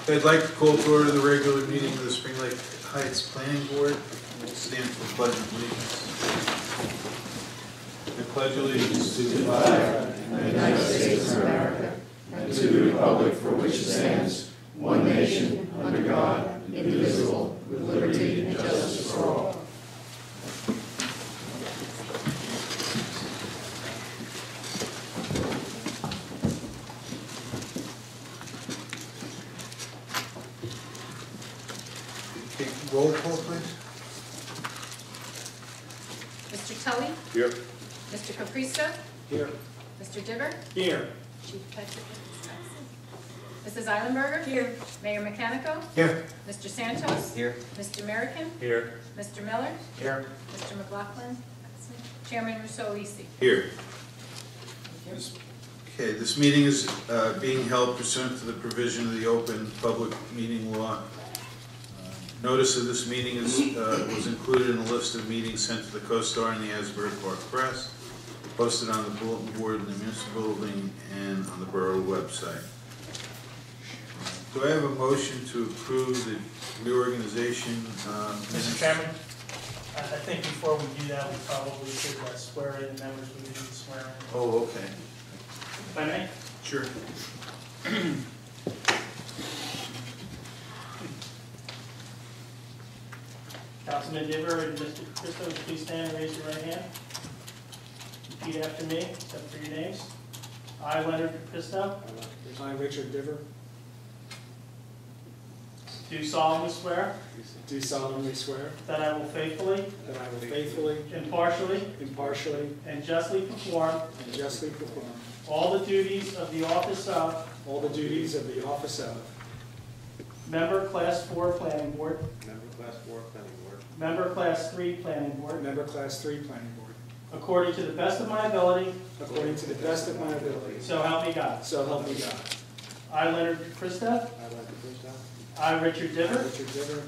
I'd like to call to order the regular meeting of the Spring Lake Heights Planning Board. We'll stand for pledge of allegiance. I pledge allegiance to the flag of the United States of America and to the republic for which it stands, one nation, under God, indivisible, with liberty and justice for all. Roll call, please. Mr. Tully? Here. Mr. Capristo? Here. Mr. Diver? Here. Chief Patrick? Mrs. Eilenberger? Here. Mayor Mechanico? Here. Mr. Santos? Here. Mr. American? Here. Mr. Miller? Here. Mr. McLaughlin? Chairman Russo-Lisi? Here. Okay, this meeting is being held pursuant to the provision of the Open Public Meeting Law. Notice of this meeting was included in a list of meetings sent to the Co-Star and the Asbury Park Press, posted on the bulletin board in the municipal building and on the borough website. Do I have a motion to approve the reorganization? Mr. Chairman, I think before we do that, we probably should swear in the members we need to swear in. Oh, okay. If I may? Sure. Councilman Diver and Mr. Capristo, please stand and raise your right hand. Repeat after me, except for your names. I, Leonard Capristo. I, Richard Diver. Do solemnly swear. Do solemnly swear. That I will faithfully. That I will faithfully. Impartially. Impartially. And justly perform. And justly perform. All the duties of the office of. All the duties of the office of. Member Class 4 Planning Board. Member Class 4 Planning Board. Member Class 3 Planning Board. Member Class 3 Planning Board. According to the best of my ability. According to the best of my ability. So help me God. So help me God. I, Leonard Capristo. I, Leonard Capristo. I, Richard Diver. Richard Diver.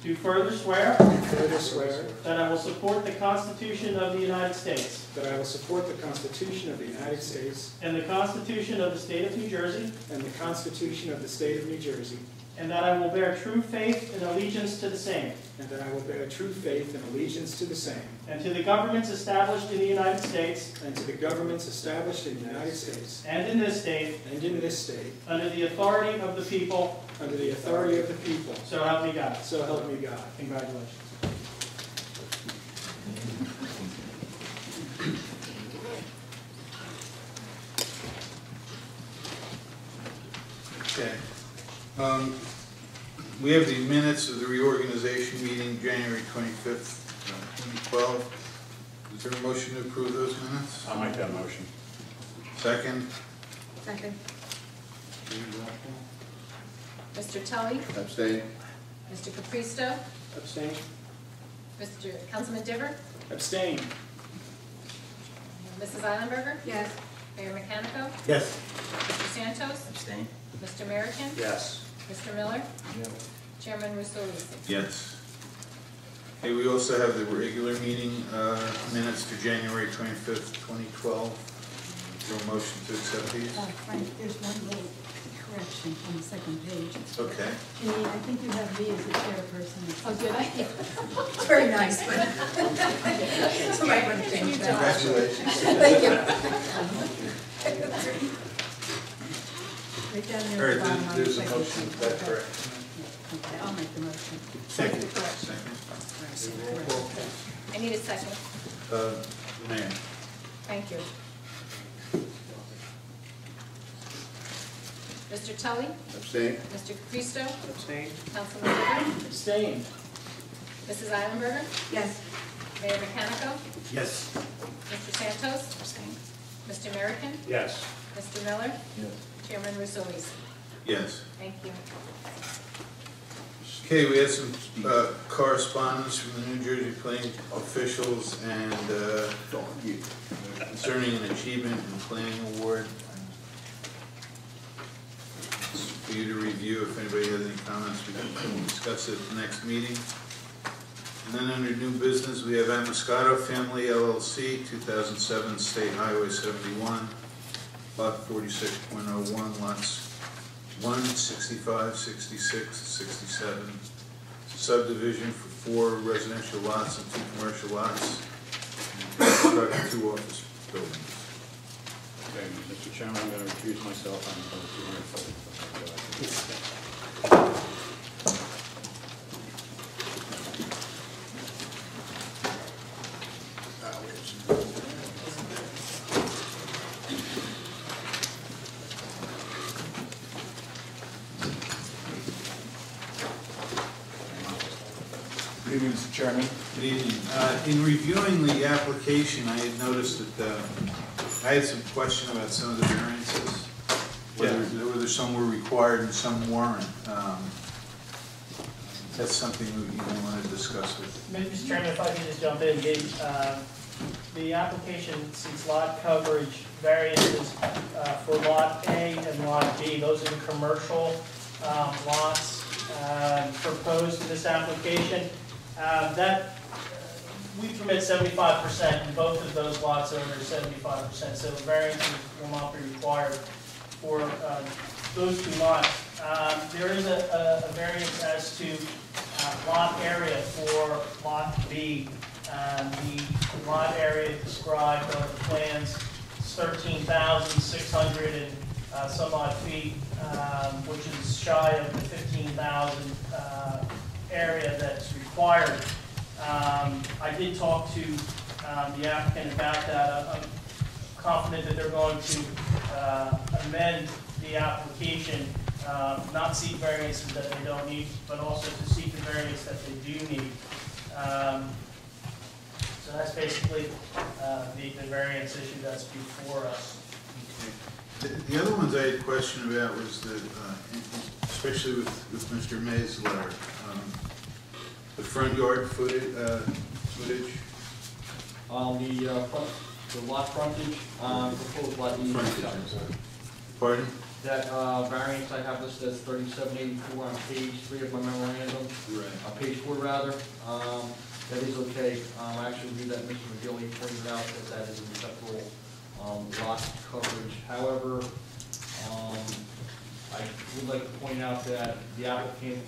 Do further swear. Further swear. That I will support the Constitution of the United States. That I will support the Constitution of the United States. And the Constitution of the State of New Jersey. And the Constitution of the State of New Jersey. And that I will bear true faith and allegiance to the same. And that I will bear true faith and allegiance to the same. And to the governments established in the United States. And to the governments established in the United States. And in this state. And in this state. Under the authority of the people. Under the authority of the people. So help me God. So help me God. Congratulations. Okay. We have the minutes of the reorganization meeting, January 25th, 2012. Is there a motion to approve those minutes? I'll make that motion. Second? Second. Mr. Tully? Abstain. Mr. Capristo? Abstain. Mr. Councilman Diver? Abstain. Mrs. Eilenberger? Yes. Mayor Mechanico? Yes. Mr. Santos? Abstain. Mr. American? Yes. Mr. Miller? Chairman Russo-Lisi? Yes. Okay, we also have the regular meeting minutes for January 25th, 2012. Is there a motion to accept these? Frank, there's one little correction on the second page. Okay. Janine, I think you have me as the chairperson. Oh, did I? It's very nice, but you might want to change that. Congratulations. Thank you. Right down All there at right, the bottom on the there's a second motion, page. is that correct? Okay, I'll make the motion. Second. Correction. Second. Roll call, please. I need a second. Mayor. Thank you. Mr. Tully? Abstain. Mr. Capristo? Abstain. Councilman Diver? Abstain. Mrs. Eilenberger? Yes. Mayor Mechanico? Yes. Mr. Santos? Abstain. Mr. American? Yes. Mr. Miller? Chairman Russo-Lisi? Yes. Thank you. Okay, we had some correspondence from the New Jersey planning officials and concerning an achievement in planning award. It's for you to review. If anybody has any comments, we can discuss it at the next meeting. And then under new business, we have Amoscato Family LLC, 2007 State Highway 71, lot 46.01, lots 1, 65, 66, 67, subdivision for 4 residential lots and 2 commercial lots, and construct 2 office buildings. Okay, Mr. Chairman, I'm going to recuse myself on the 240. Good evening, Mr. Chairman. Good evening. In reviewing the application, I had noticed that I had some question about some of the variances. Whether some were required and some weren't. That's something we want to discuss with. Mr. Chairman, if I could just jump in, the application seeks lot coverage variances for Lot A and Lot B. Those are the commercial lots proposed in this application. We permit 75%, and both of those lots are under 75%, so variances will not be required for those 2 lots. There is a variance as to lot area for Lot B. The lot area described on the plans is 13,600 and some odd feet, which is shy of the 15,000 area that's required. I did talk to the applicant about that. I'm confident that they're going to amend the application, not seek variances that they don't need, but also to seek the variance that they do need. So that's basically the variance issue that's before us. Okay. The other ones I had a question about was that, especially with Mr. May's letter, the front yard footage. The lot frontage on proposed lot E. Pardon? That variance I have listed as 3784 on page 3 of my memorandum. Right. On page 4 rather. That is okay. I actually read that Mr. McGilly pointed out that is an acceptable lot coverage. However, I would like to point out that the applicant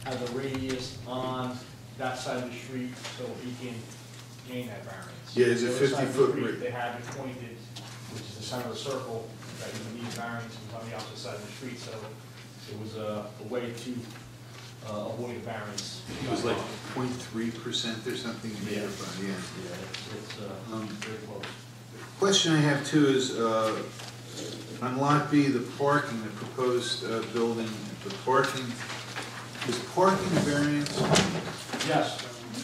has a radius on that side of the street, so he can gain that variance. Yeah, it's a The other side of the 50-foot street, radius. They have it pointed, which is the center of the circle, that you need variance on the opposite side of the street, so it was a way to avoid a variance. It was like 0.3% or something. Yeah. Yeah. It's very close. Question I have too is, on Lot B, the parking, the proposed building, the parking, is parking a variance? Yes,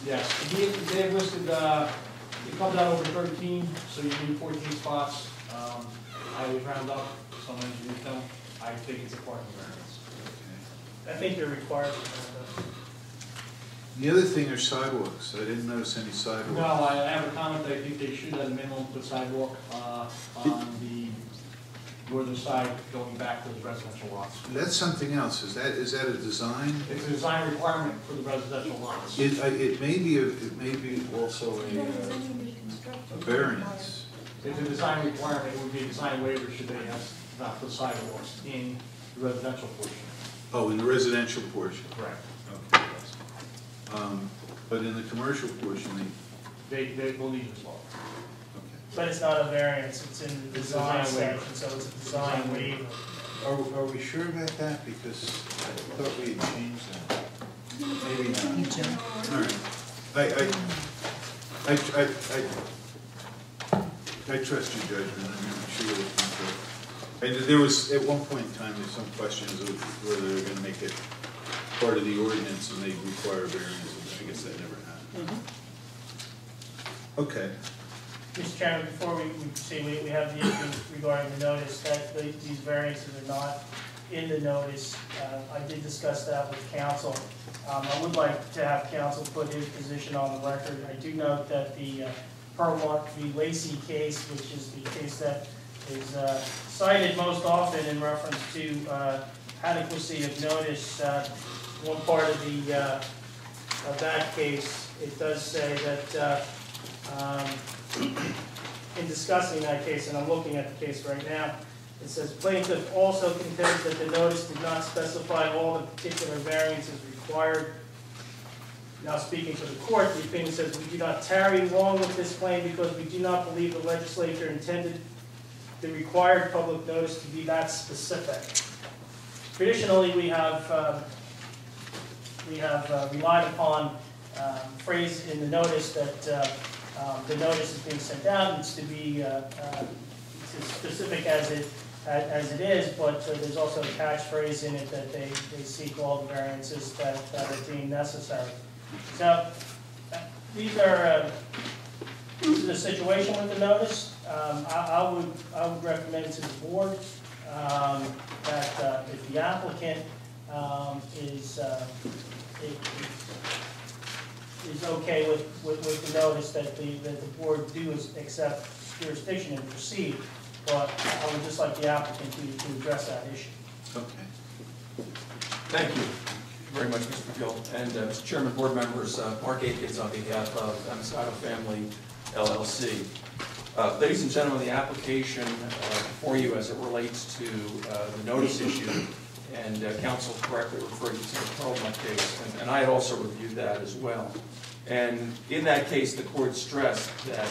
yes. They have listed, it comes out over 13, so you need 14 spots. I always round up, sometimes you need them. I think it's a parking variance. I think they're required to have those. The other thing are sidewalks. I didn't notice any sidewalks. No, I have a comment that I think they should at a minimum put sidewalk on the northern side going back to the residential lots. That's something else. Is that a design? It's a design requirement for the residential lots. It may be also a variance. It's a design requirement, it would be a design waiver should they have not put sidewalks in the residential portion. Oh, in the residential portion. Correct. Okay. But in the commercial portion, They will need as well. okay. But it's not a variance, it's in the It's design design waiver. section, so it's a design waiver. Are we sure about that? Because I thought we had changed that. Maybe not. All right. I trust your judgment. I'm sure you'll look into it. And there was, at one point in time, there's some questions of whether they're going to make it part of the ordinance and they require variances. I guess that never happened. Okay. Mr. Chairman, before we proceed, we have the issue regarding the notice, that these variances are not in the notice. I did discuss that with counsel. I would like to have counsel put his position on the record. I do note that the Perlock v. Lacey case, which is the case that is cited most often in reference to adequacy of notice, one part of that case, it does say that in discussing that case, and I'm looking at the case right now, It says plaintiff also contends that the notice did not specify all the particular variances required. Now speaking to the court, the opinion says we do not tarry long with this claim because we do not believe the legislature intended the required public notice to be that specific. Traditionally, we have relied upon phrase in the notice that the notice is being sent out needs to be as specific as it is, but there's also a catchphrase in it that they seek all the variances that are deemed necessary. So these are the situation with the notice. I would recommend to the board that if the applicant is okay with the notice, that the board do accept jurisdiction and proceed. But I would just like the applicant to address that issue. Okay. Thank you very much, Mr. Gill. And Mr. Chairman, board members, Mark Aikens on behalf of Moscato Family LLC. Ladies and gentlemen, the application before you as it relates to the notice issue, and counsel correctly referred you to the Perlmutt case, and I had also reviewed that as well. And in that case, the court stressed that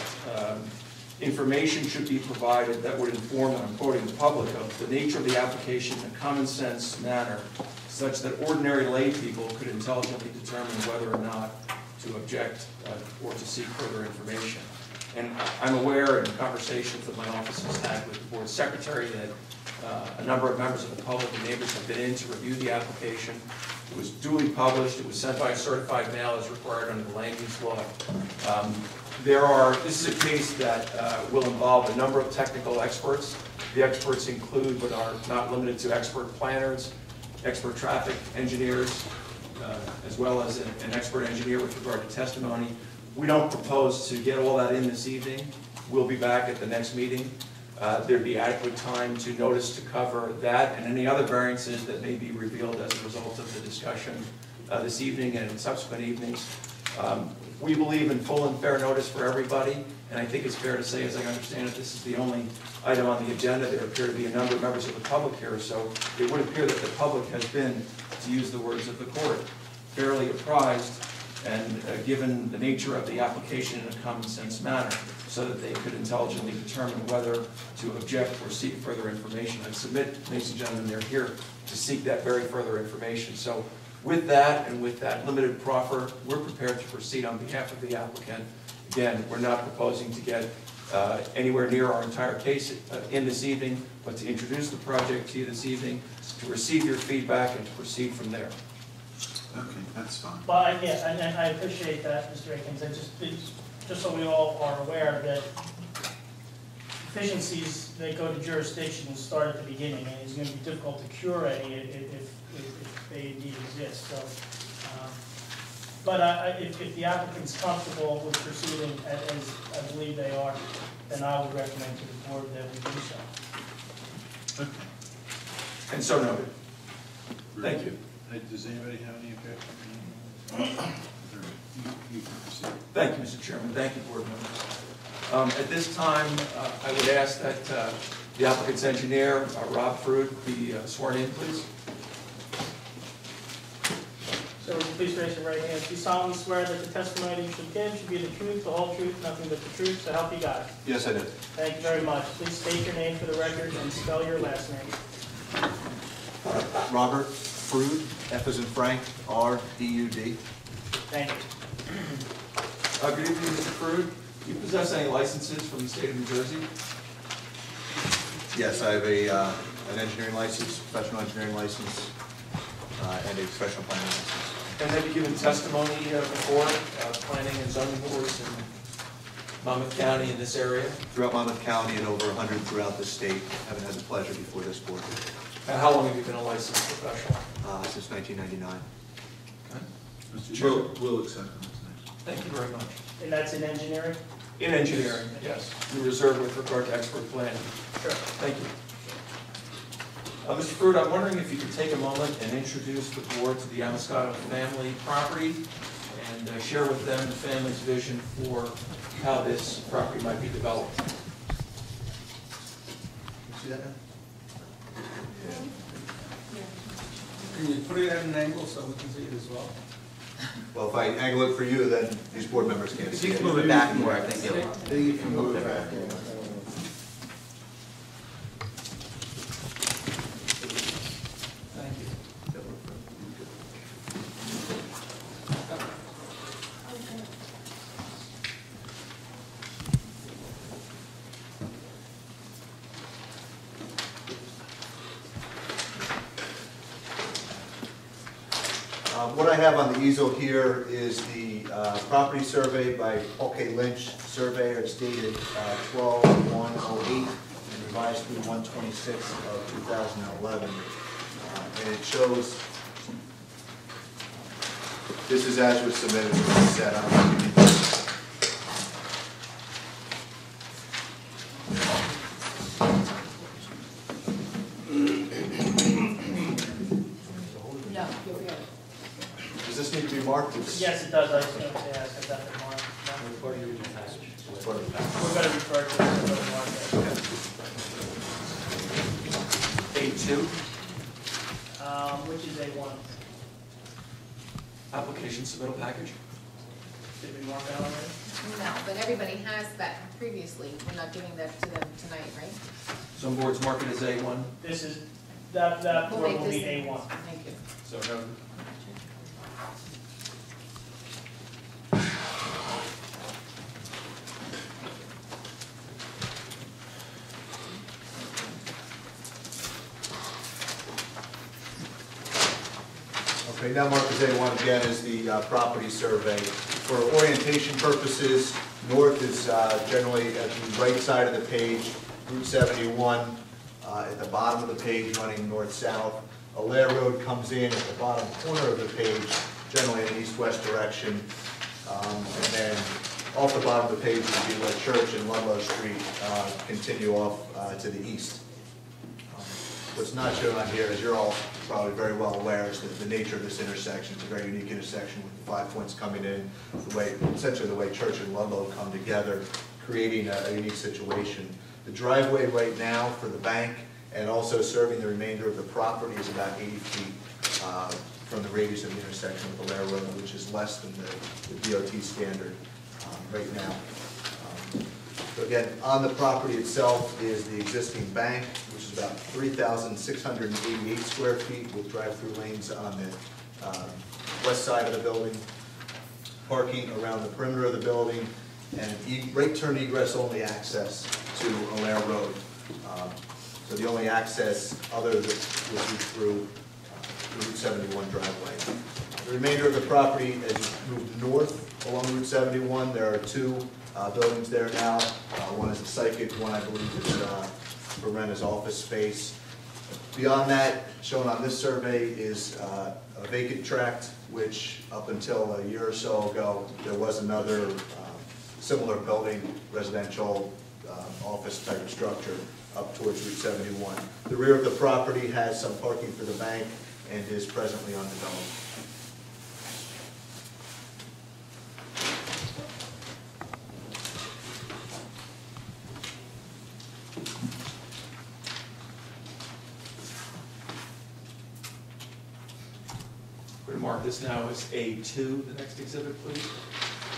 information should be provided that would inform, and I'm quoting the public, of the nature of the application in a common sense manner, such that ordinary lay people could intelligently determine whether or not to object or to seek further information. And I'm aware in conversations that my office has had with the board secretary that a number of members of the public and neighbors have been in to review the application. It was duly published. It was sent by a certified mail as required under the land use law. This is a case that will involve a number of technical experts. The experts include, but are not limited to, expert planners, expert traffic engineers, as well as an expert engineer with regard to testimony. We don't propose to get all that in this evening. We'll be back at the next meeting. There'd be adequate time to notice to cover that and any other variances that may be revealed as a result of the discussion this evening and in subsequent evenings. We believe in full and fair notice for everybody, and I think it's fair to say, as I understand it, this is the only item on the agenda. There appear to be a number of members of the public here, so it would appear that the public has been, to use the words of the court, fairly apprised and given the nature of the application in a common sense manner so that they could intelligently determine whether to object or seek further information. I submit, ladies and gentlemen, they're here to seek that very further information. So with that and with that limited proffer, we're prepared to proceed on behalf of the applicant. Again, we're not proposing to get anywhere near our entire case in this evening, but to introduce the project to you this evening, to receive your feedback and to proceed from there. Okay, that's fine. But yeah, and I appreciate that, Mr. Aikens. Just so we all are aware that deficiencies that go to jurisdiction start at the beginning, and it's going to be difficult to cure any if they indeed exist. So, but if the applicant's comfortable with proceeding as I believe they are, then I would recommend to the board that we do so. Okay. And so noted. Thank you. Does anybody have any objection? You can proceed. Thank you, Mr. Chairman. Thank you, board members. At this time, I would ask that the applicant's engineer, Rob Fruit, be sworn in, please. So would you please raise your right hand? Do you solemnly swear that the testimony you should give should be the truth, the whole truth, nothing but the truth, so help you God? Yes, I did. Thank you very much. Please state your name for the record and spell your last name. Robert Frood, F as in Frank, R-D-U-D. Thank you. Good evening, Mr. Fruit. Do you possess any licenses from the state of New Jersey? Yes, I have an engineering license, professional engineering license, and a professional planning license. And have you given testimony before, planning and zoning boards in Monmouth County in this area? Throughout Monmouth County and over 100 throughout the state. Haven't had the pleasure before this board. And how long have you been a licensed professional? Since 1999. Okay. Mr. Chairman. We'll accept them. Thank you very much. And that's in engineering? In engineering, yes. We reserve with regard to expert planning. Sure. Thank you. Mr. Fruit, I'm wondering if you could take a moment and introduce the board to the Moscato family property and share with them the family's vision for how this property might be developed. You see that now? put it at an angle so we can see it as well? Well, if I angle it for you, then these board members can't If see you it. can move it back more, I think it'll. You can move it back. Thank you. What I have on the easel here is the property survey by Paul K. Lynch, surveyor. It's dated 12/1/08 and revised through 1/26 of 2011. And it shows, this is as was submitted to the set. I don't know if you need this. No, you'll be okay. Does this need to be marked? Yes, it does, I was going to say, I said that tomorrow. It's part of the package. We're going to refer to it as a market. A2, Which is A1. application submittal package. Did we mark that already? No, but everybody has that previously. We're not giving that to them tonight, right? Some boards mark it as A1. This is, that We'll board make will this- be A1. Thank you. So, no, Okay, now marked as A1 again is the property survey. For orientation purposes, north is generally at the right side of the page, Route 71, at the bottom of the page running north-south. Alair Road comes in at the bottom corner of the page, generally in an east-west direction. And then off the bottom of the page would be where Church and Ludlow Street continue off to the east. What's not shown on here, as you're all probably very well aware, is the nature of this intersection. It's a very unique intersection with the 5 points coming in, the way, essentially the way Church and Ludlow come together, creating a unique situation. The driveway right now for the bank and also serving the remainder of the property is about 80 feet from the radius of the intersection with Alair Road, which is less than the DOT standard right now. So again, on the property itself is the existing bank, which is about 3,688 square feet with drive-through lanes on the west side of the building, parking around the perimeter of the building, and right turn egress only access to Alair Road. So the only access other than would be through the Route 71 driveway. The remainder of the property, as you move north along Route 71, there are two buildings there now. One is a psychic, one I believe is for rent as office space. Beyond that, shown on this survey is a vacant tract, which up until a year or so ago, there was another similar building, residential office type structure up towards Route 71. The rear of the property has some parking for the bank and is presently undeveloped. We're going to mark this now as A2, the next exhibit, please.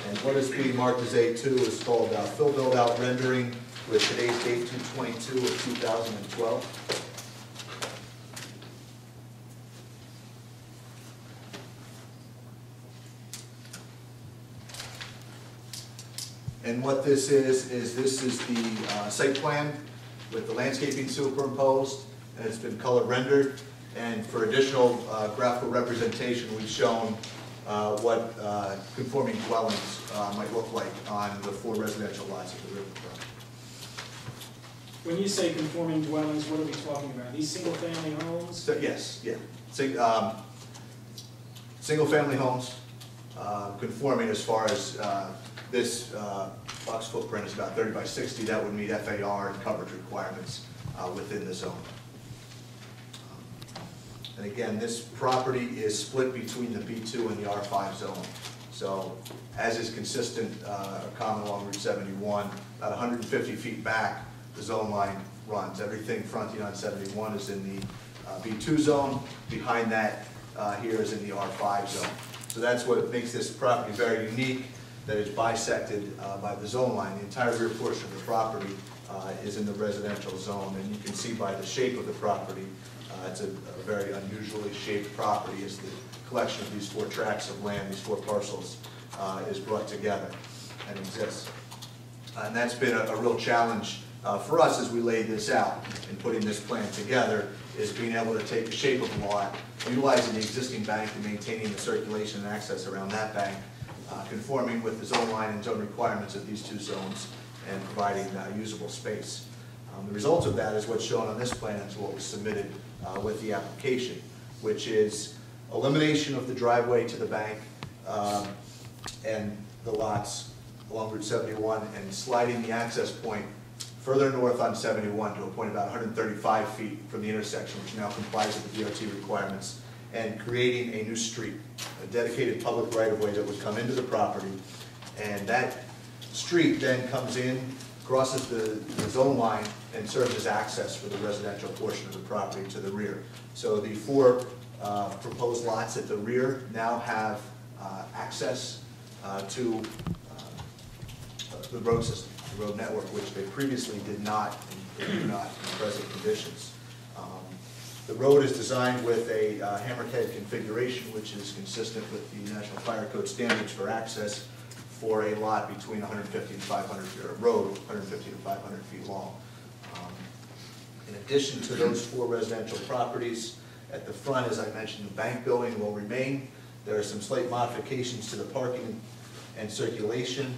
And what is being marked as A2 is called fill build out rendering with today's date 2/22 of 2012. And what this is this is the site plan with the landscaping superimposed, and it's been color rendered. And for additional graphical representation, we've shown what conforming dwellings might look like on the 4 residential lots of the riverfront. When you say conforming dwellings, what are we talking about? These single-family homes? So, yes, yeah. Single-family homes, conforming as far as this box footprint is about 30 by 60. That would meet FAR and coverage requirements within the zone. And again, this property is split between the B2 and the R5 zone. So as is consistent, common along Route 71, about 150 feet back, the zone line runs. Everything fronting on 71 is in the B2 zone. Behind that here is in the R5 zone. So that's what makes this property very unique, that it's bisected by the zone line. The entire rear portion of the property is in the residential zone, and you can see by the shape of the property, it's a very unusually shaped property as the collection of these 4 tracts of land, these 4 parcels, is brought together and exists. And that's been a real challenge for us as we laid this out in putting this plan together, is being able to take the shape of the lot, utilizing the existing bank and maintaining the circulation and access around that bank, conforming with the zone line and zone requirements of these 2 zones, and providing usable space. The result of that is what's shown on this plan, is what was submitted with the application, which is elimination of the driveway to the bank and the lots along Route 71, and sliding the access point further north on 71 to a point about 135 feet from the intersection, which now complies with the DOT requirements, and creating a new street, a dedicated public right-of-way that would come into the property. And that street then comes in, crosses the zone line, and serves as access for the residential portion of the property to the rear. So the 4 proposed lots at the rear now have access to the road system, the road network, which they previously did not and do not in present conditions. The road is designed with a hammerhead configuration, which is consistent with the National Fire Code standards for access for a lot between 150 and 500 feet, or a road 150 to 500 feet long. In addition to those 4 residential properties, at the front, as I mentioned, the bank building will remain. There are some slight modifications to the parking and circulation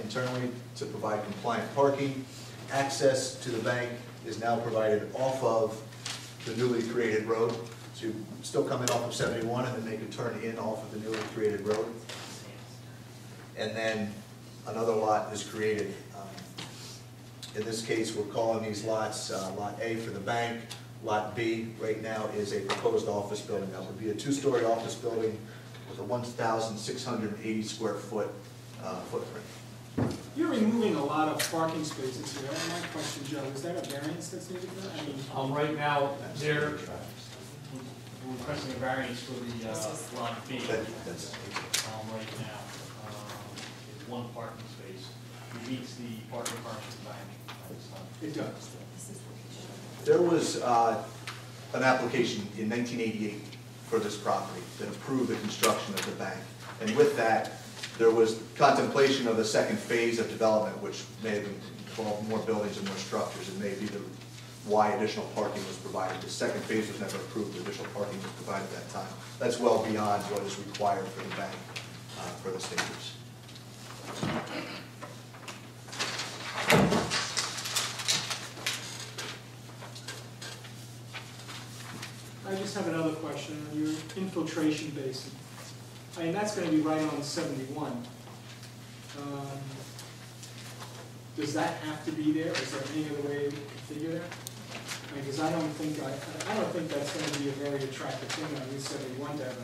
internally to provide compliant parking. Access to the bank is now provided off of the newly created road. So you still come in off of 71 and then make a turn in off of the newly created road. And then another lot is created. In this case, we're calling these lots Lot A for the bank. Lot B right now is a proposed office building. That would be a 2-story office building with a 1,680 square foot footprint. You're removing a lot of parking spaces here. My question, Joe, is that a variance that's needed for that? I mean, Right now, we're requesting a variance for the lot B. Right now, it's 1 parking space. It meets the parking requirements of the bank at this time. it does. There was an application in 1988 for this property that approved the construction of the bank. And with that, there was contemplation of a second phase of development, which may have involved more buildings and more structures, and may be why additional parking was provided. The second phase was never approved, additional parking was provided at that time. That's well beyond what is required for the bank, for the standards. I just have another question on your infiltration basin. I mean, that's going to be right on 71. Does that have to be there? Is there any other way to configure that? I mean, because I don't think that's going to be a very attractive thing on Route 71 to have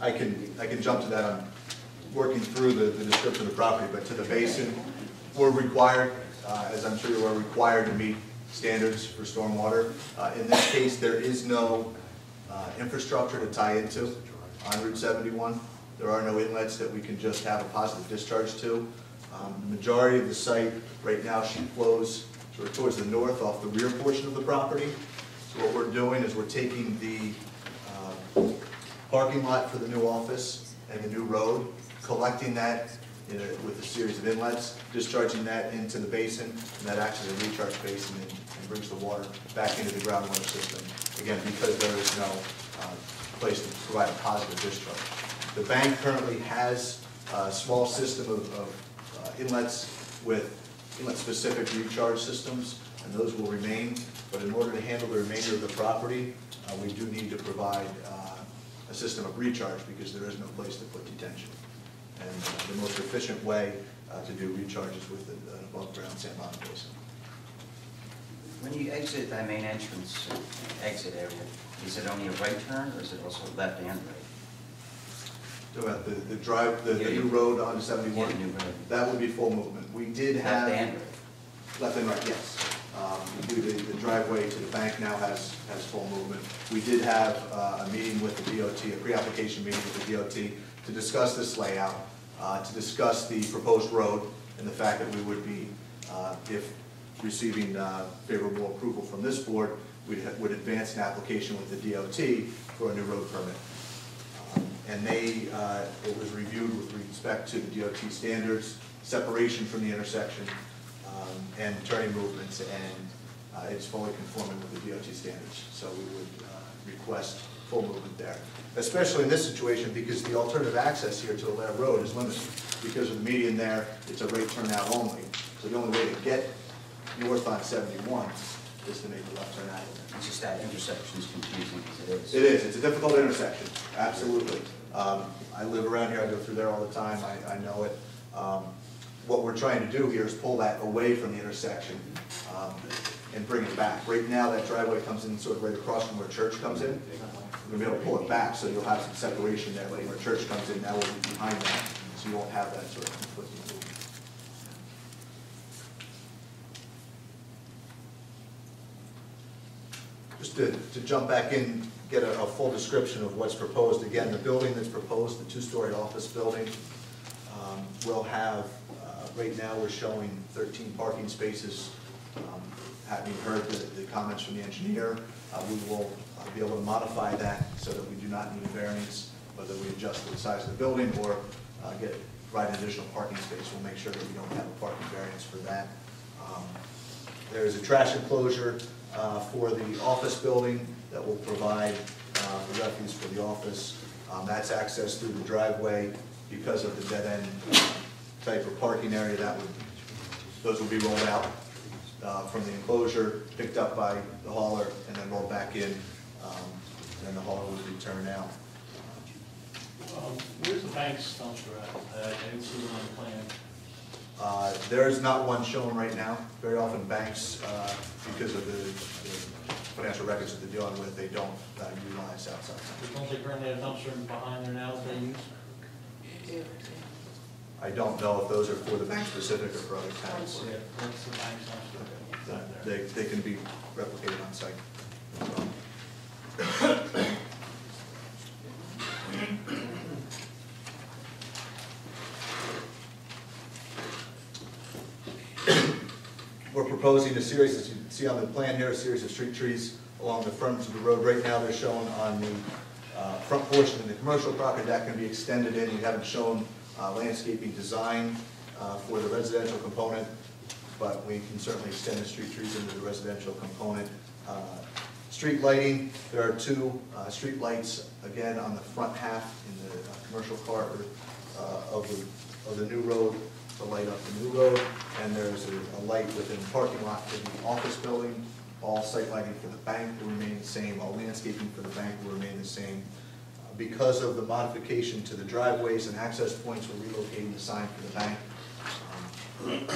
I can jump to that. I'm working through the description of the property, but to the basin, we're required, as I'm sure you are, required to meet standards for stormwater. In this case, there is no infrastructure to tie into on Route 71. There are no inlets that we can just have a positive discharge to. The majority of the site right now, sheet flows sort of towards the north off the rear portion of the property. So what we're doing is we're taking the parking lot for the new office and the new road, collecting that with a series of inlets, discharging that into the basin, and that acts as a recharge basin and brings the water back into the groundwater system. Again, because there is no place to provide a positive discharge. The bank currently has a small system of inlets with inlet-specific recharge systems, and those will remain. But in order to handle the remainder of the property, we do need to provide a system of recharge because there is no place to put detention. And the most efficient way to do recharge is with an above-ground sand bottom basin. When you exit that main entrance exit area, is it only a right turn or is it also left and right? About the new road onto 71? Yeah, the new road. That would be full movement. We did have... Left and right? Left and right, yes. The driveway to the bank now has full movement. We did have a meeting with the DOT, a pre-application meeting with the DOT to discuss this layout, to discuss the proposed road and the fact that we would be, if receiving favorable approval from this board, we would advance an application with the DOT for a new road permit. And it was reviewed with respect to the DOT standards, separation from the intersection, and turning movements, and it's fully conforming with the DOT standards. So we would request full movement there, especially in this situation because the alternative access here to the Laird Road is limited. Because of the median there, it's a right turnout only. So the only way to get north on 71 is to make the left turn out. It's just that intersection is confusing as it is. It is. It's a difficult intersection, absolutely. I live around here. I go through there all the time. I know it. What we're trying to do here is pull that away from the intersection and bring it back. Right now, that driveway comes in sort of right across from where church comes in. We're going to be able to pull it back, so you'll have some separation there. Where church comes in, now we'll be behind that, so you won't have that sort of conflicting movement. Just to jump back in, get a full description of what's proposed. Again, the building that's proposed, the two-story office building, will have, right now we're showing 13 parking spaces. Having heard the comments from the engineer, we will be able to modify that so that we do not need a variance, whether we adjust the size of the building or provide an additional parking space. We'll make sure that we don't have a parking variance for that. There is a trash enclosure for the office building that will provide the refuse for the office. That's accessed through the driveway because of the dead end type of parking area. Those will be rolled out from the enclosure, picked up by the hauler, and then rolled back in. And then the hauler would be turned out. Where's the bank's dumpster at? I didn't see it on the plan. There is not one shown right now. Very often banks, because of the financial records that they're dealing with, they don't utilize outside. Don't they currently have a dumpster behind there now that they use? I don't know if those are for the bank specific or for other towns. Yeah, that's the bank's dumpster. They can be replicated on site. We're proposing a series, as you can see on the plan here, a series of street trees along the front of the road. Right now they're shown on the front portion of the commercial property. That can be extended in. We haven't shown landscaping design for the residential component, but we can certainly extend the street trees into the residential component. Street lighting, there are two street lights, again, on the front half in the commercial part of the new road to light up the new road, and there's a light within the parking lot for the office building. All site lighting for the bank will remain the same. All landscaping for the bank will remain the same. Because of the modification to the driveways and access points, we're relocating the sign for the bank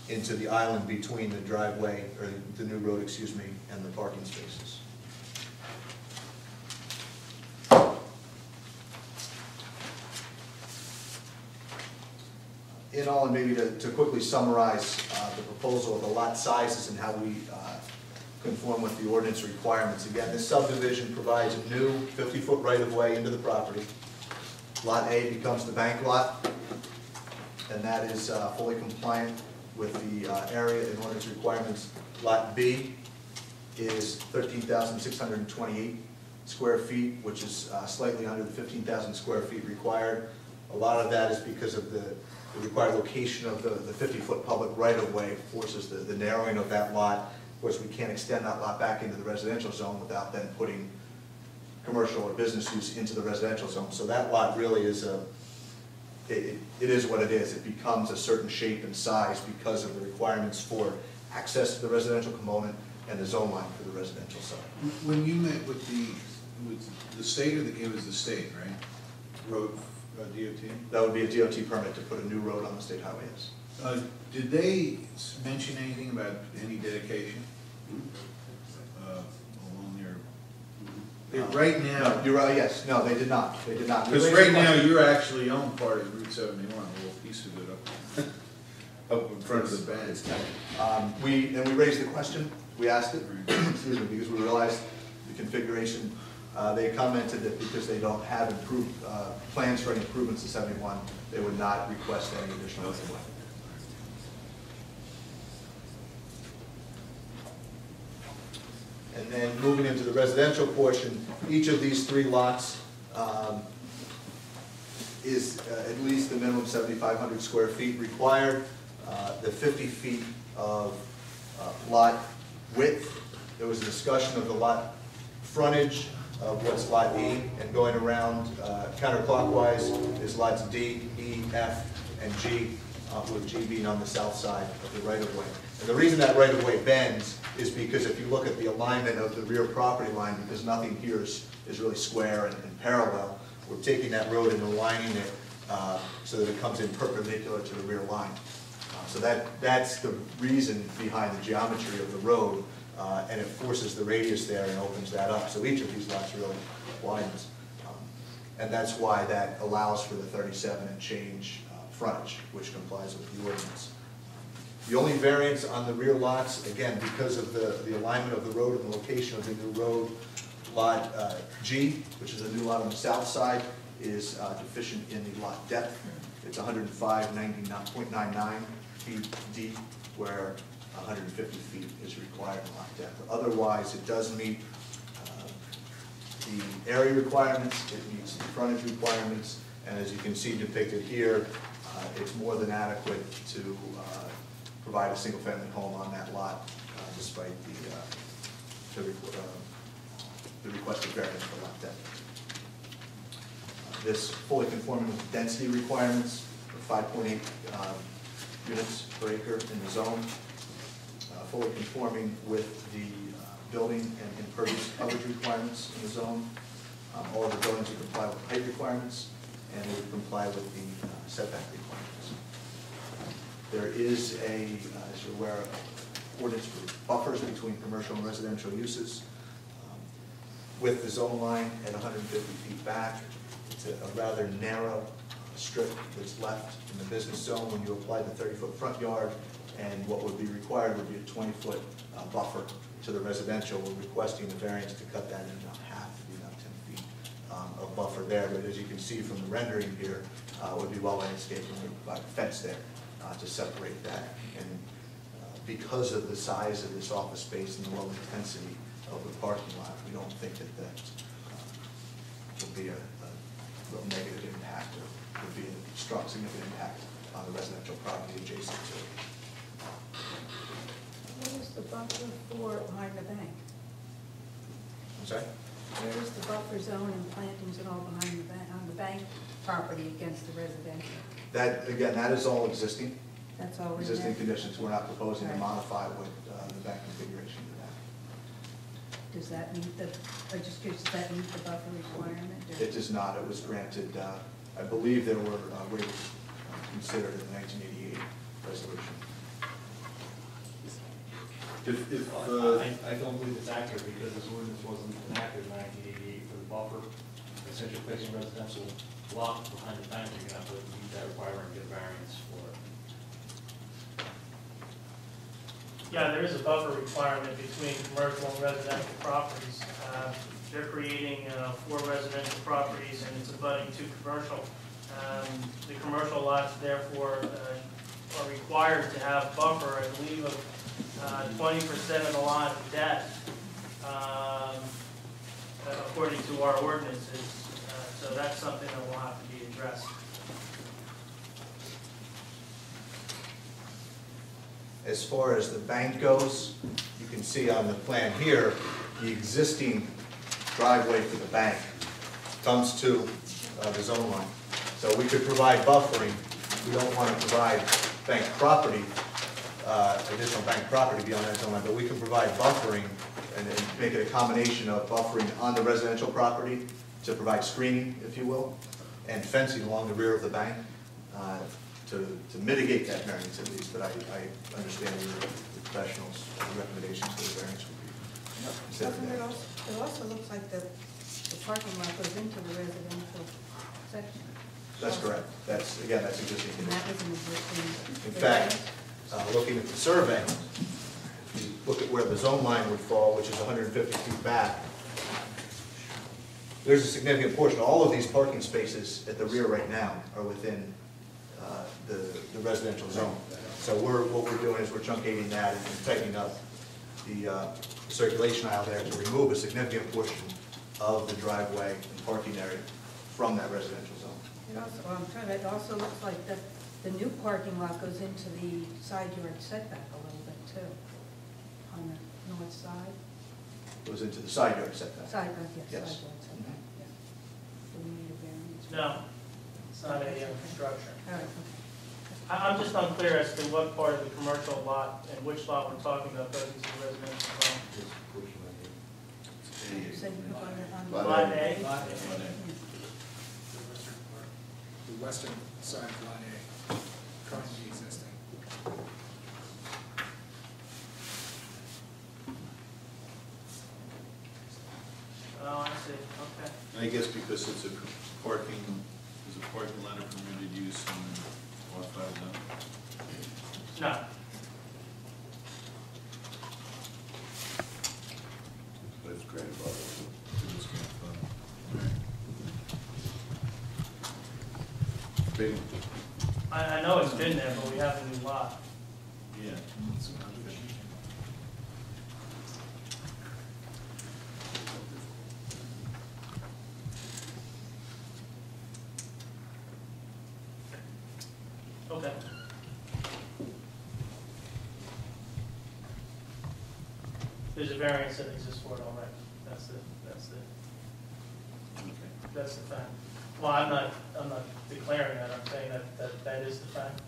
into the island between the driveway, or the new road, excuse me, and the parking spaces. In all, and maybe to quickly summarize the proposal of the lot sizes and how we conform with the ordinance requirements. Again, this subdivision provides a new 50-foot right-of-way into the property. Lot A becomes the bank lot, and that is fully compliant with the area and ordinance requirements. Lot B is 13,628 square feet, which is slightly under the 15,000 square feet required. A lot of that is because of the required location of the 50-foot public right-of-way forces the narrowing of that lot. Of course, we can't extend that lot back into the residential zone without then putting commercial or business use into the residential zone. So that lot really is it is what it is. It becomes a certain shape and size because of the requirements for access to the residential component and the zone line for the residential side. When you met with the state, or it was the state, right? Road DOT? That would be a DOT permit to put a new road on the state highway, yes. Did they mention anything about any dedication along there? Right now, No, you're right, yes. No, they did not. They did not. because right now you're actually on part of Route 71, a little piece of it Up in front of the band. We raised the question, we asked it, excuse me, because we realized the configuration. They commented that because they don't have plans for any improvements to 71, they would not request any additional. And then moving into the residential portion, each of these 3 lots is at least the minimum 7,500 square feet required. The 50 feet of lot width, there was a discussion of the lot frontage of what's lot E, and going around counterclockwise is lots D, E, F, and G, with G being on the south side of the right-of-way. And the reason that right-of-way bends is because if you look at the alignment of the rear property line, because nothing here is really square and parallel, we're taking that road and aligning it so that it comes in perpendicular to the rear line. So that's the reason behind the geometry of the road, and it forces the radius there and opens that up. So each of these lots really widens. And that's why that allows for the 37 and change frontage, which complies with the ordinance. The only variance on the rear lots, again, because of the alignment of the road and the location of the new road, lot G, which is a new lot on the south side, is deficient in the lot depth. It's 105.99 feet deep, where 150 feet is required in lot depth. Otherwise, it does meet the area requirements, it meets the frontage requirements, and as you can see depicted here, it's more than adequate to provide a single-family home on that lot, despite the requested variance for lot depth. This fully conforming with the density requirements of 5.8 units per acre in the zone, fully conforming with the building and impervious coverage requirements in the zone. All of the buildings would comply with height requirements, and they would comply with the setback requirements. There is as you're aware, ordinance for buffers between commercial and residential uses. With the zone line at 150 feet back, it's a rather narrow strip that's left in the business zone when you apply the 30-foot front yard, and what would be required would be a 20-foot buffer to the residential. We're requesting the variance to cut that in about half, to be about 10 feet of buffer there. But as you can see from the rendering here, would be well landscaped, and we provide a fence there to separate that. And because of the size of this office space and the low intensity of the parking lot, we don't think that would be a real negative impact, or would be a strong, significant impact on the residential property adjacent to it. What is the buffer for behind the bank? I'm sorry? Where is the buffer zone and plantings and all behind the bank, on the bank property against the residential? That, again, that is all existing. That's all in Existing there? conditions. We're not proposing to Right. modify what the bank configuration to that. Does that meet the, or just curious, does that meet the buffer requirement? or- It does not. It was granted, I believe there were waivers considered in the 1988 resolution. I don't believe it's accurate because this ordinance wasn't enacted in 1988 for the buffer. Essentially placing residential lot behind the bank, you're gonna have to meet that requirement and get variance for it. Yeah, there is a buffer requirement between commercial and residential properties. They're creating 4 residential properties, and it's abutting 2 commercial. The commercial lots therefore are required to have buffer, I believe, of 20% of the lot depth, according to our ordinances. So that's something that will have to be addressed. As far as the bank goes, you can see on the plan here, the existing driveway for the bank comes to the zone line. So we could provide buffering. We don't want to provide bank property, additional bank property beyond that zone line, but we can provide buffering and make it a combination of buffering on the residential property to provide screening, if you will, and fencing along the rear of the bank to mitigate that variance at least. But I understand your professionals' recommendations for the variance would be considered Doesn't there. it also looks like the parking lot goes into the residential section? That's correct. That's, again, that's existing And that condition. was an existing. In fact, looking at the survey, if you look at where the zone line would fall, which is 150 feet back, there's a significant portion. All of these parking spaces at the rear right now are within the residential zone. So what we're doing is we're truncating that and tightening up the circulation aisle there to remove a significant portion of the driveway and parking area from that residential zone. It also, it also looks like the new parking lot goes into the side yard setback a little bit too, on the north side. Goes into the side yard setback. Side yard, yes, Yes. side yard setback, yeah. Do we need a variance? No, it's not a construction. All right, okay. I'm just unclear as to what part of the commercial lot and which lot we're talking about goes into the residential zone. So you can find it on the. Lot A? The western side of Lot A, currently existing. Oh, I see, okay. I guess because it's a parking, there's a parking lot of permitted use in the R5 zone. No, But it's grandfathered. It was kind of, Big, I know it's been there, but we have a new lot. yeah. Okay. There's a variance that exists for it already. That's the fact. Well, I'm not declaring that, I'm saying that is the fact,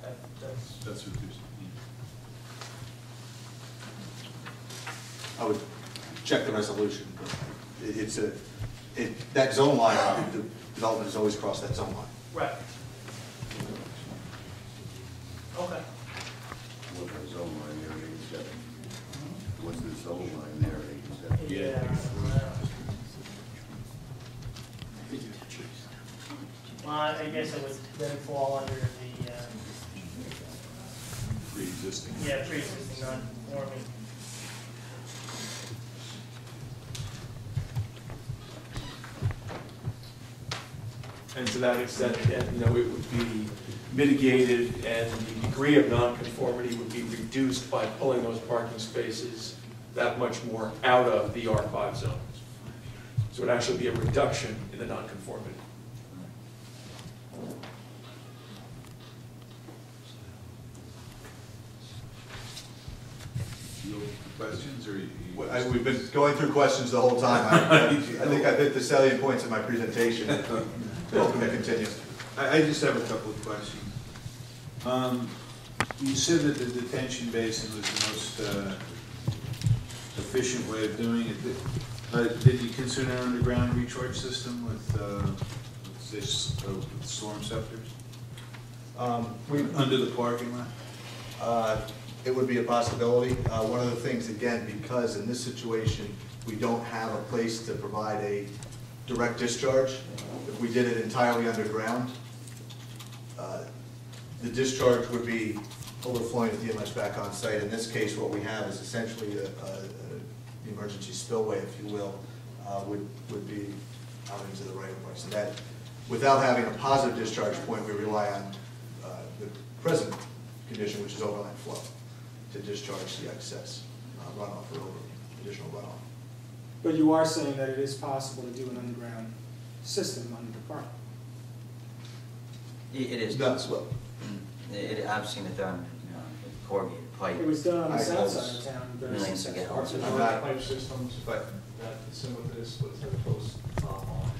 That's what there's, I would check the resolution. That zone line, the development has always crossed that zone line. right. Okay. what's the zone line there, 87? What's the zone line there, 87? Yeah. Well, I guess it would then fall under the, pre-existing. pre-existing non-conforming. And to that extent, again, it would be mitigated and the degree of nonconformity would be reduced by pulling those parking spaces that much more out of the R5 zone. So it would actually be a reduction in the nonconformity. Questions, or? We've been going through questions the whole time. I think I've hit the salient points in my presentation. Welcome to continue. I just have a couple of questions. You said that the detention basin was the most efficient way of doing it. Did you consider an underground recharge system with storm scepters? Under the parking lot? It would be a possibility. One of the things, again, because in this situation, we don't have a place to provide a direct discharge, if we did it entirely underground, the discharge would be overflowing with the inlets back on site. In this case, what we have is essentially an emergency spillway, if you will, would be out into the right of way. So that, without having a positive discharge point, we rely on the present condition, which is overland flow, to discharge the excess runoff or additional runoff. But you are saying that it is possible to do an underground system under the park? It is No, possible. I've seen it done, with corrugated pipe. It was done on the I south suppose side of town. very millions of successful. gallons. There's I'm other not- pipe systems but- that is similar to this, but it's had a close on.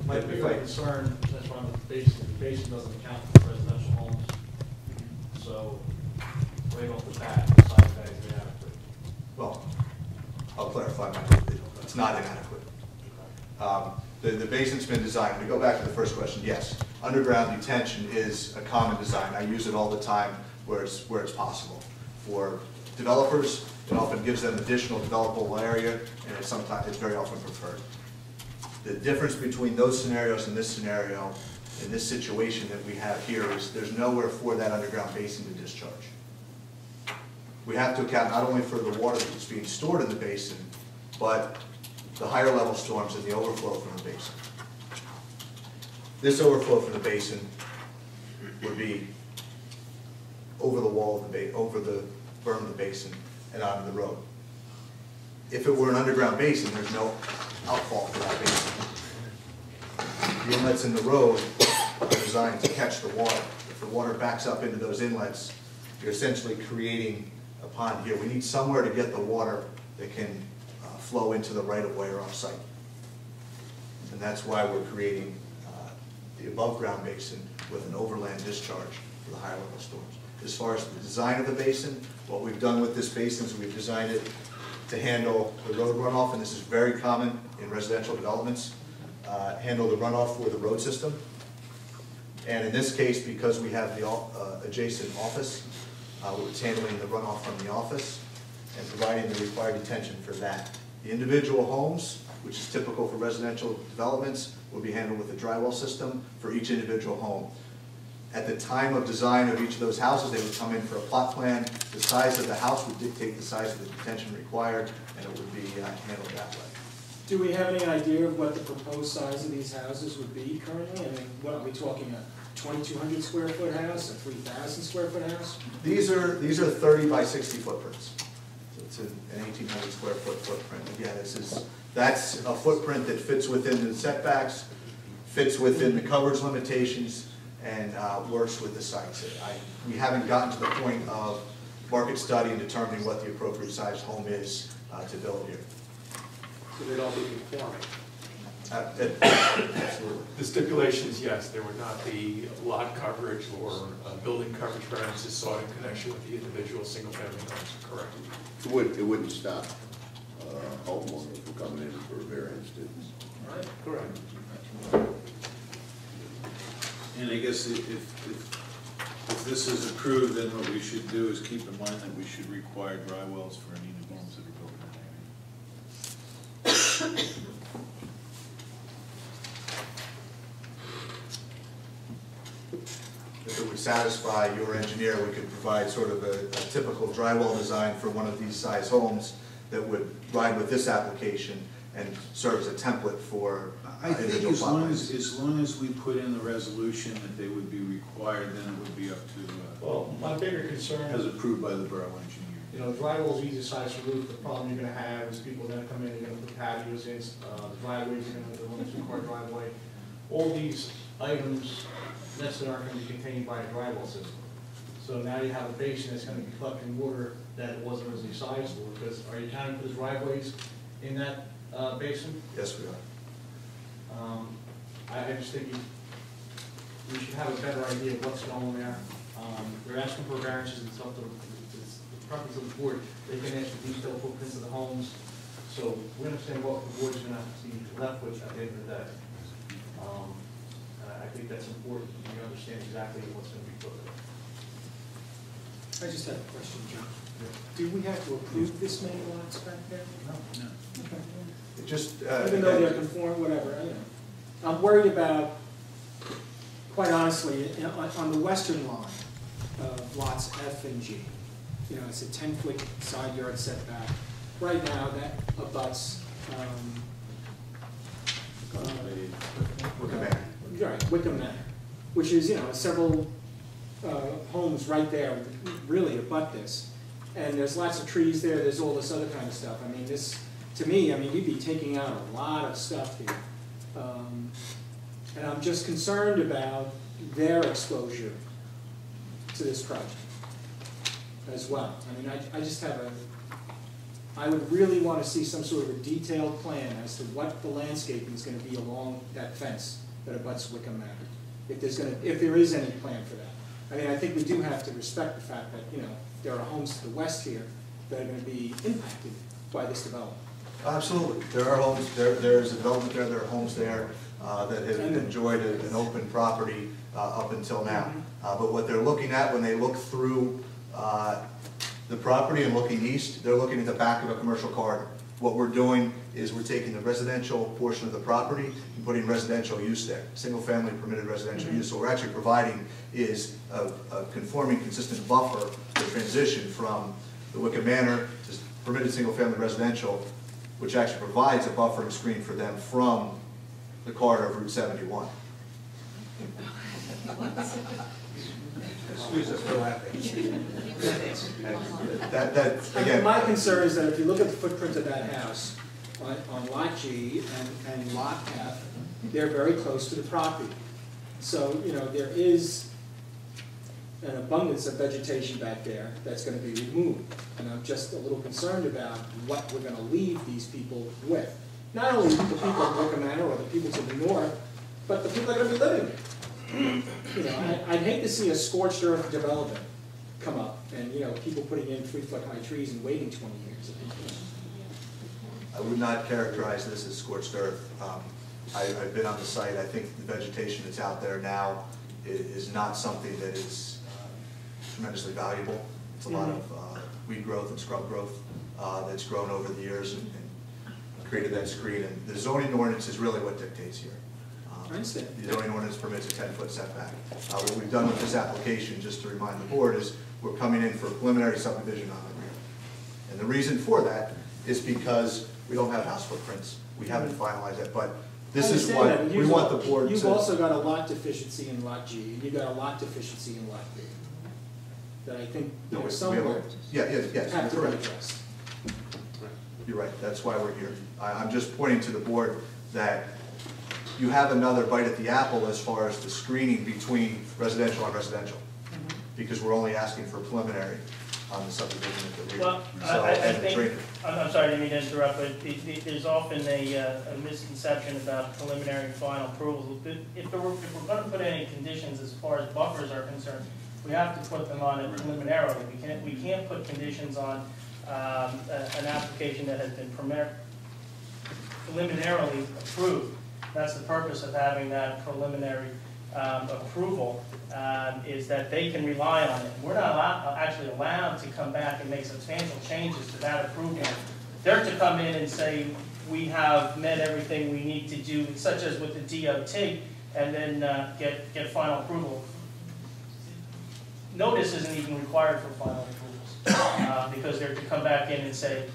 My If bigger I- concern, that's why the basin doesn't account for residential homes. So, right off the bat, the size guys are inadequate. Well, I'll clarify it's not inadequate. The basin's been designed, to go back to the first question, yes, underground detention is a common design. I use it all the time where it's possible. For developers, it often gives them additional developable area, and it's very often preferred. The difference between those scenarios and this scenario in this situation that we have here is there's nowhere for that underground basin to discharge. We have to account not only for the water that's being stored in the basin, but the higher level storms and the overflow from the basin. This overflow from the basin would be over the wall of the over the berm of the basin and onto the road. If it were an underground basin, there's no outfall for that basin. The inlets in the road are designed to catch the water. If the water backs up into those inlets, you're essentially creating a pond here. We need somewhere to get the water that can flow into the right-of-way or off-site. And that's why we're creating the above-ground basin with an overland discharge for the higher level storms. As far as the design of the basin, what we've done with this basin is we've designed it to handle the road runoff, and this is very common in residential developments, handle the runoff for the road system. And in this case, because we have the adjacent office, it's handling the runoff from the office and providing the required detention for that. The individual homes, which is typical for residential developments, will be handled with a dry well system for each individual home. At the time of design of each of those houses, they would come in for a plot plan. The size of the house would dictate the size of the detention required, and it would be handled that way. Do we have any idea of what the proposed size of these houses would be currently? I mean, what, are we talking a 2,200 square foot house, a 3,000 square foot house? These are 30 by 60 footprints. So it's an 1,800 square foot footprint. Again, that's a footprint that fits within the setbacks, fits within the coverage limitations, and works with the sites. We haven't gotten to the point of market study and determining what the appropriate size home is to build here. So they'd all be conforming? Absolutely. The stipulations, yes, there would not be lot coverage or building coverage variances sought in connection with the individual single-family homes, correct? It wouldn't stop homeowners from coming in for a variance, did it? Right. Correct. And I guess if this is approved, then what we should do is keep in mind that we should require dry wells for any new homes that are built in that area. If it would satisfy your engineer, we could provide sort of a typical dry well design for one of these size homes that would ride with this application and serve as a template for I think individual plot plans. as long as we put in the resolution that they would be required, then it would be up to, Well, my bigger concern as is, approved by the borough engineer. you know, drywall's easy size for roof. The problem you're gonna have is people are gonna come in, they're gonna put patios in, the driveways are gonna, the 2-car driveway. All these items necessarily aren't gonna be contained by a drywall system. So now you have a basin that's gonna be collecting water that it wasn't originally sized for, because are you counting for the driveways in that basin? Yes, we are. I just think we should have a better idea of what's going there. We're asking for variances and stuff, it's the preference of the board. They can ask for detailed footprints of the homes, so we understand what the board's gonna have to be left with at the end of the day. I think that's important, we understand exactly what's gonna be put there. I just had a question, John. Do we have to approve this many lots back there? No. Okay. It just, Even though they're conformed, whatever, you know. I'm worried about, quite honestly, on the western line of lots F and G. You know, it's a 10-foot side yard setback. Right now, that abuts, Wickham Manor. right, Wickham Manor, which is, you know, several homes right there really abut this. And there's lots of trees there, there's all this other kind of stuff. I mean, this, to me, I mean, you'd be taking out a lot of stuff here. And I'm just concerned about their exposure to this project as well. I mean, I just have I would really want to see some sort of a detailed plan as to what the landscaping is going to be along that fence that abuts Wickham Manor, if there is any plan for that. I mean, I think we do have to respect the fact that, you know, there are homes to the west here that are going to be impacted by this development. Absolutely. There are homes, there's a development there, there are homes there that have enjoyed an open property up until now. But what they're looking at when they look through the property and looking east, they're looking at the back of a commercial corridor. What we're doing is we're taking the residential portion of the property and putting residential use there, single-family permitted residential use. So what we're actually providing is a conforming, consistent buffer to transition from the Wickham Manor to permitted single-family residential, which actually provides a buffering screen for them from the corridor of Route 71. Excuse us for laughing. Again, My concern is that if you look at the footprint of that house on Lot G and Lot F, they're very close to the property. So, you know, there is an abundance of vegetation back there that's going to be removed. And I'm just a little concerned about what we're going to leave these people with. Not only the people of Wickham Manor or the people to the north, but the people that are going to be living there. You know, I'd hate to see a scorched earth development come up and, you know, people putting in 3-foot high trees and waiting 20 years. I would not characterize this as scorched earth. I've been on the site. I think the vegetation that's out there now is not something that is tremendously valuable. It's a lot of weed growth and scrub growth that's grown over the years and created that screen. And the zoning ordinance is really what dictates here. I understand. The zoning ordinance permits a 10-foot setback. What we've done with this application, just to remind the board, is we're coming in for a preliminary subdivision on the rear. And the reason for that is because we don't have house footprints. We haven't finalized that, but this is what we want the board to. You've also got a lot deficiency in Lot G, and you've got a lot deficiency in Lot B. That I think there was somewhere yes, have to be correct. addressed. You're right, that's why we're here. I'm just pointing to the board that you have another bite at the apple as far as the screening between residential and residential. Because we're only asking for preliminary on the subdivision at the rear. Well, I think, I'm sorry, I didn't mean to interrupt, but there's often a misconception about preliminary and final approvals. If we're going to put any conditions as far as buffers are concerned, we have to put them on it preliminarily. We can't put conditions on an application that has been preliminarily approved. That's the purpose of having that preliminary approval, is that they can rely on it. We're not actually allowed to come back and make substantial changes to that approval. They're to come in and say, we have met everything we need to do, such as with the DOT, and then get final approval. Notice isn't even required for final approvals, because they're to come back in and say,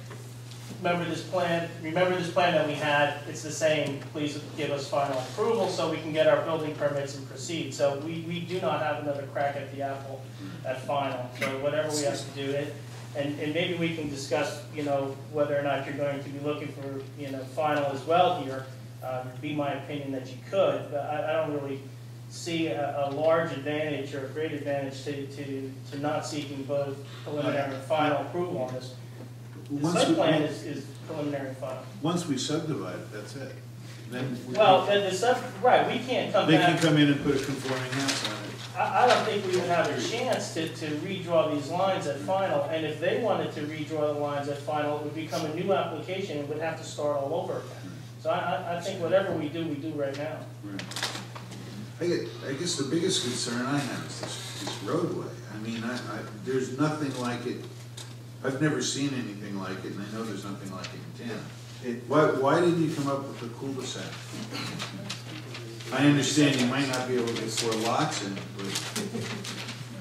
remember this plan that we had, it's the same, please give us final approval so we can get our building permits and proceed. So we do not have another crack at the apple at final. So whatever we have to do, and maybe we can discuss, you know, whether or not you're going to be looking for, you know, final as well here. It'd be my opinion that you could, but I don't really see a large advantage or a great advantage to not seeking both preliminary and final approval on this. The site plan is preliminary and final. Once we subdivide it, that's it. Then right, we can't come they back. can come in and put a conforming house on it. I don't think we would have a chance to redraw these lines at final, and if they wanted to redraw the lines at final, it would become a new application and would have to start all over again. So I think whatever we do right now. Right. I guess the biggest concern I have is this roadway. I mean, there's nothing like it. I've never seen anything like it, and I know there's nothing like it in town. Why didn't you come up with a cul-de-sac? I understand you might not be able to get 4 lots in, but...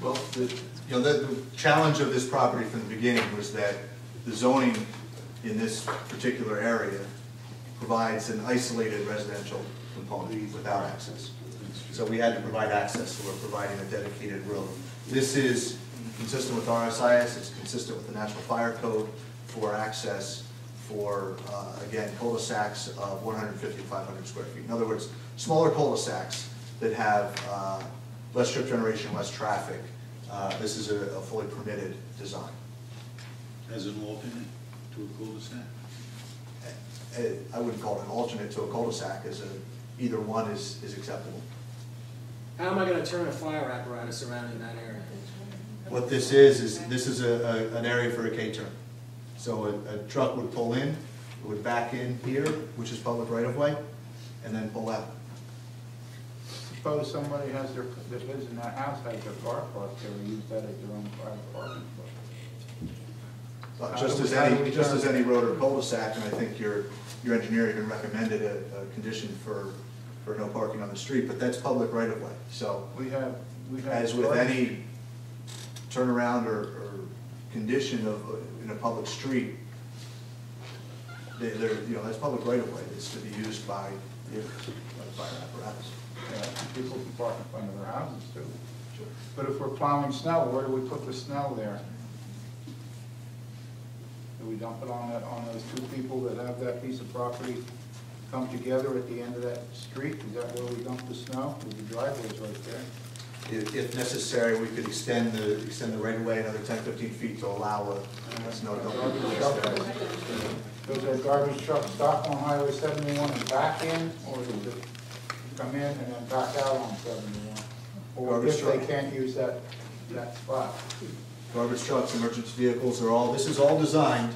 Well, the challenge of this property from the beginning was that the zoning in this particular area provides an isolated residential component without access. So we had to provide access, so we're providing a dedicated road. This is consistent with RSIS, it's consistent with the National Fire Code for access for, again, cul-de-sacs of 150 to 500 square feet. In other words, smaller cul-de-sacs that have less trip generation, less traffic. This is a fully permitted design. As an alternate to a cul-de-sac? I wouldn't call it an alternate to a cul-de-sac, either one is acceptable. How am I going to turn a fire apparatus around in that area? What this is this is an area for a K-turn. So a truck would pull in, it would back in here, which is public right-of-way, and then pull out. Suppose somebody that lives in that house has their car parked there and use that as their own private parking spot. Just as any road or cul-de-sac, and I think your engineer even recommended a condition for no parking on the street, but that's public right of way. So We have. as with any turnaround or condition in a public street, that's public right of way. It's to be used by vehicles, like fire apparatus. Yeah, people can park in front of their houses too. But if we're plowing snow, where do we put the snow there? Do we dump it on those two people that have that piece of property come together at the end of that street? Is that where we dump the snow? With the driveway's right there. If necessary, we could extend the right of way another 10, 15 feet to allow a snow dump. Does that garbage truck stop on Highway 71 and back in, or does it come in and then back out on 71? Or Garbage if they truck. can't use that spot? Garbage trucks, emergency vehicles this is all designed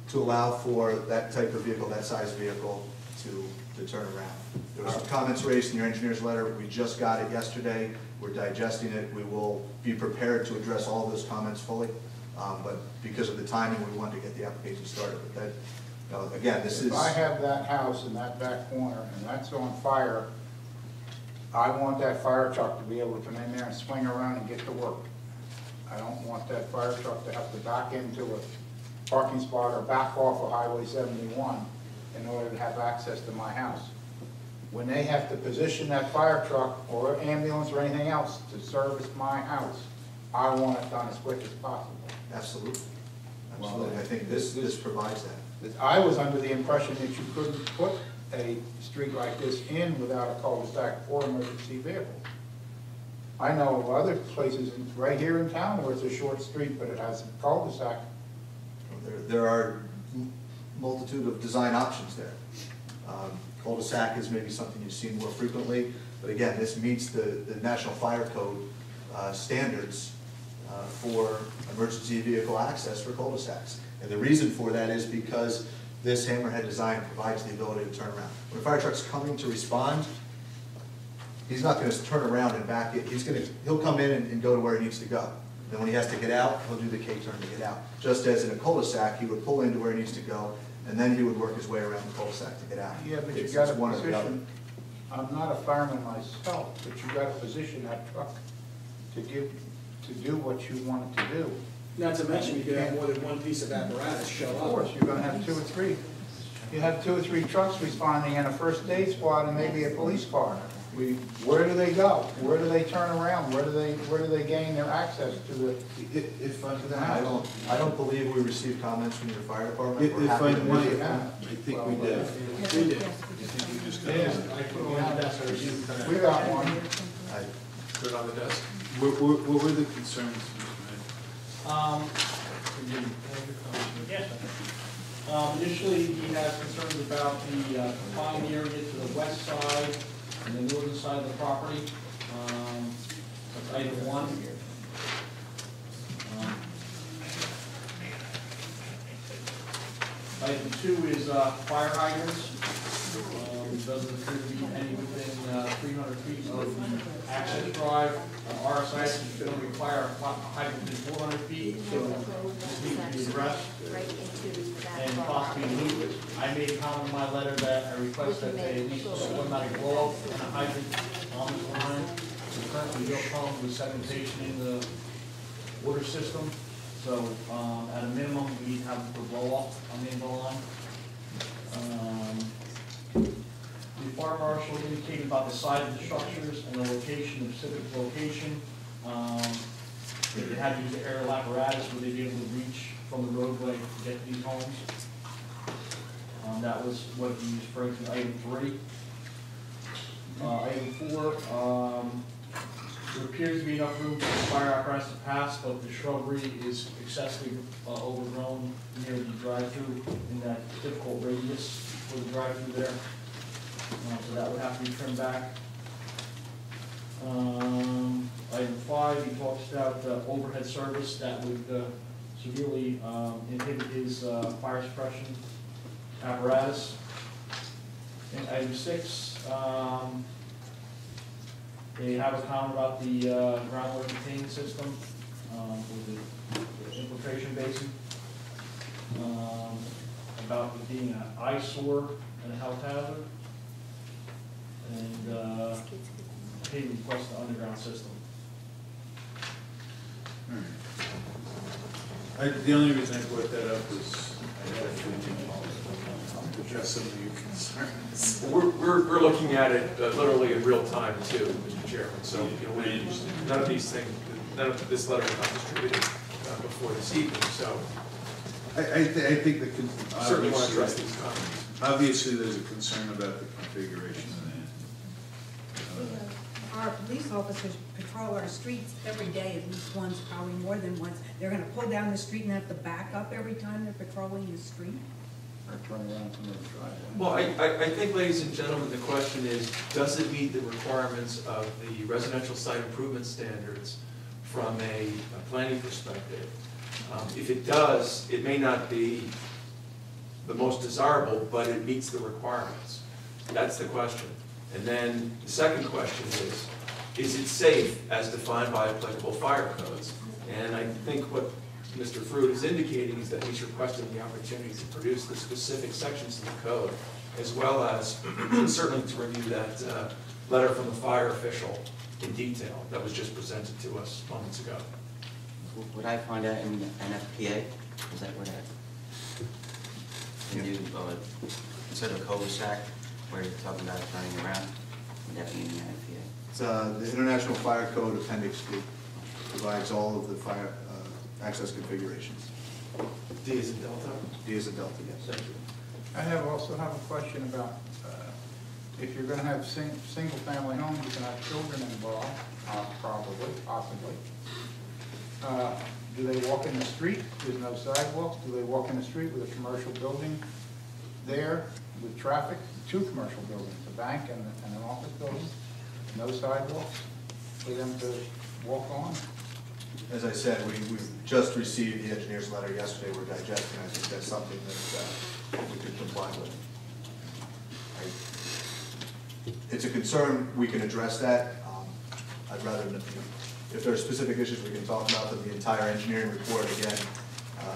to allow for that type of vehicle, that size vehicle, to turn around. There were some comments raised in your engineer's letter. We just got it yesterday. We're digesting it. We will be prepared to address all of those comments fully. But because of the timing, we wanted to get the application started. But that, again, this is. If I have that house in that back corner and that's on fire, I want that fire truck to be able to come in there and swing around and get to work. I don't want that fire truck to have to back into a parking spot or back off of Highway 71 in order to have access to my house. When they have to position that fire truck or ambulance or anything else to service my house, I want it done as quick as possible. Absolutely. Absolutely. I think this provides that. I was under the impression that you couldn't put a street like this in without a cul-de-sac for emergency vehicles. I know of other places right here in town where it's a short street, but it has a cul-de-sac. There are multitude of design options there. Cul-de-sac is maybe something you've seen more frequently, but again, this meets the National Fire Code standards for emergency vehicle access for cul-de-sacs. And the reason for that is because this hammerhead design provides the ability to turn around. When a fire truck's coming to respond, he's not going to turn around and back it. He'll come in and go to where he needs to go. Then when he has to get out, he'll do the K-turn to get out. Just as in a cul-de-sac, he would pull into where he needs to go, and then he would work his way around the cul-de-sac to get out. Yeah, but you It's got to one or the other. position, I'm not a fireman myself, but you got to position that truck to do what you want it to do. Not to mention, you could have more than one piece of apparatus show Of up. course, you're gonna have 2 or 3. You have 2 or 3 trucks responding and a first aid squad and maybe a police car. Where do they go? Where do they turn around? Where do they gain their access to the house? I don't believe we received comments from your fire department. We're If happy I to might, review it. I think we did. We did. I think you just got Yeah. it. We got one. Put it on the desk. What were the concerns, Mr. Yes. Initially, he has concerns about the confined area to the west side and the northern side of the property. That's item 1. Item 2 is fire hydrants. Doesn't appear to be any within 300 feet of the access drive. Our site is going to require a hydrant within 400 feet, so this needs to be addressed and possibly moved. I made a comment in my letter that I request that they at least put a automatic blow and a hydrant on this line. So currently, we don't come with segmentation in the water system, so at a minimum, we need to have a blow off on the end of the line. The fire marshal indicated about the size of the structures and the location, the specific location. They had to use the aerial apparatus where they'd be able to reach from the roadway to get to these homes. That was what he was referring to item 3. Item 4, there appears to be enough room for the fire apparatus to pass, but the shrubbery is excessively overgrown near the drive-through in that difficult radius for the drive-through there. So that would have to be trimmed back. Item 5, he talks about overhead service that would severely inhibit his fire suppression apparatus. And item 6, they have a comment about the groundwater containment system with the infiltration basin. being an eyesore and a health hazard. And he requests the underground system. The only reason I brought that up is I had to address some of your concerns. We're looking at it literally in real time too, Mr. Chairman, so, you know, none of these things, none of this letter was not distributed before this evening, so I think the, certainly want to address these comments. obviously there's a concern about the configuration of that. Our police officers patrol our streets every day, at least once, probably more than once. They're gonna pull down the street and have to back up every time they're patrolling the street? Or turn around to the driveway. Well, I think, ladies and gentlemen, the question is, does it meet the requirements of the residential site improvement standards from a planning perspective? If it does, it may not be the most desirable, but it meets the requirements. That's the question. And then the second question is it safe as defined by applicable fire codes? And I think what Mr. Fruit is indicating is that he's requesting the opportunity to produce the specific sections of the code, as well as certainly to review that letter from the fire official in detail that was just presented to us moments ago. Would I find that in the NFPA? Is that where that? Can you, instead of cul-de-sac, where you're talking about turning around, would that be in the NFPA? It's the International Fire Code Appendix D, provides all of the fire access configurations. D is in Delta? D is a Delta, yes. Thank you. I also have a question about, if you're gonna have single-family homes, you can have children involved, probably, possibly. Do they walk in the street? There's no sidewalks. Do they walk in the street with a commercial building there with traffic? Two commercial buildings, a bank and an office building, no sidewalks for them to walk on? As I said, we've just received the engineer's letter yesterday. We're digesting. I think that's something that we could comply with. It's a concern. We can address that. I'd rather, if there are specific issues we can talk about, but the entire engineering report, again,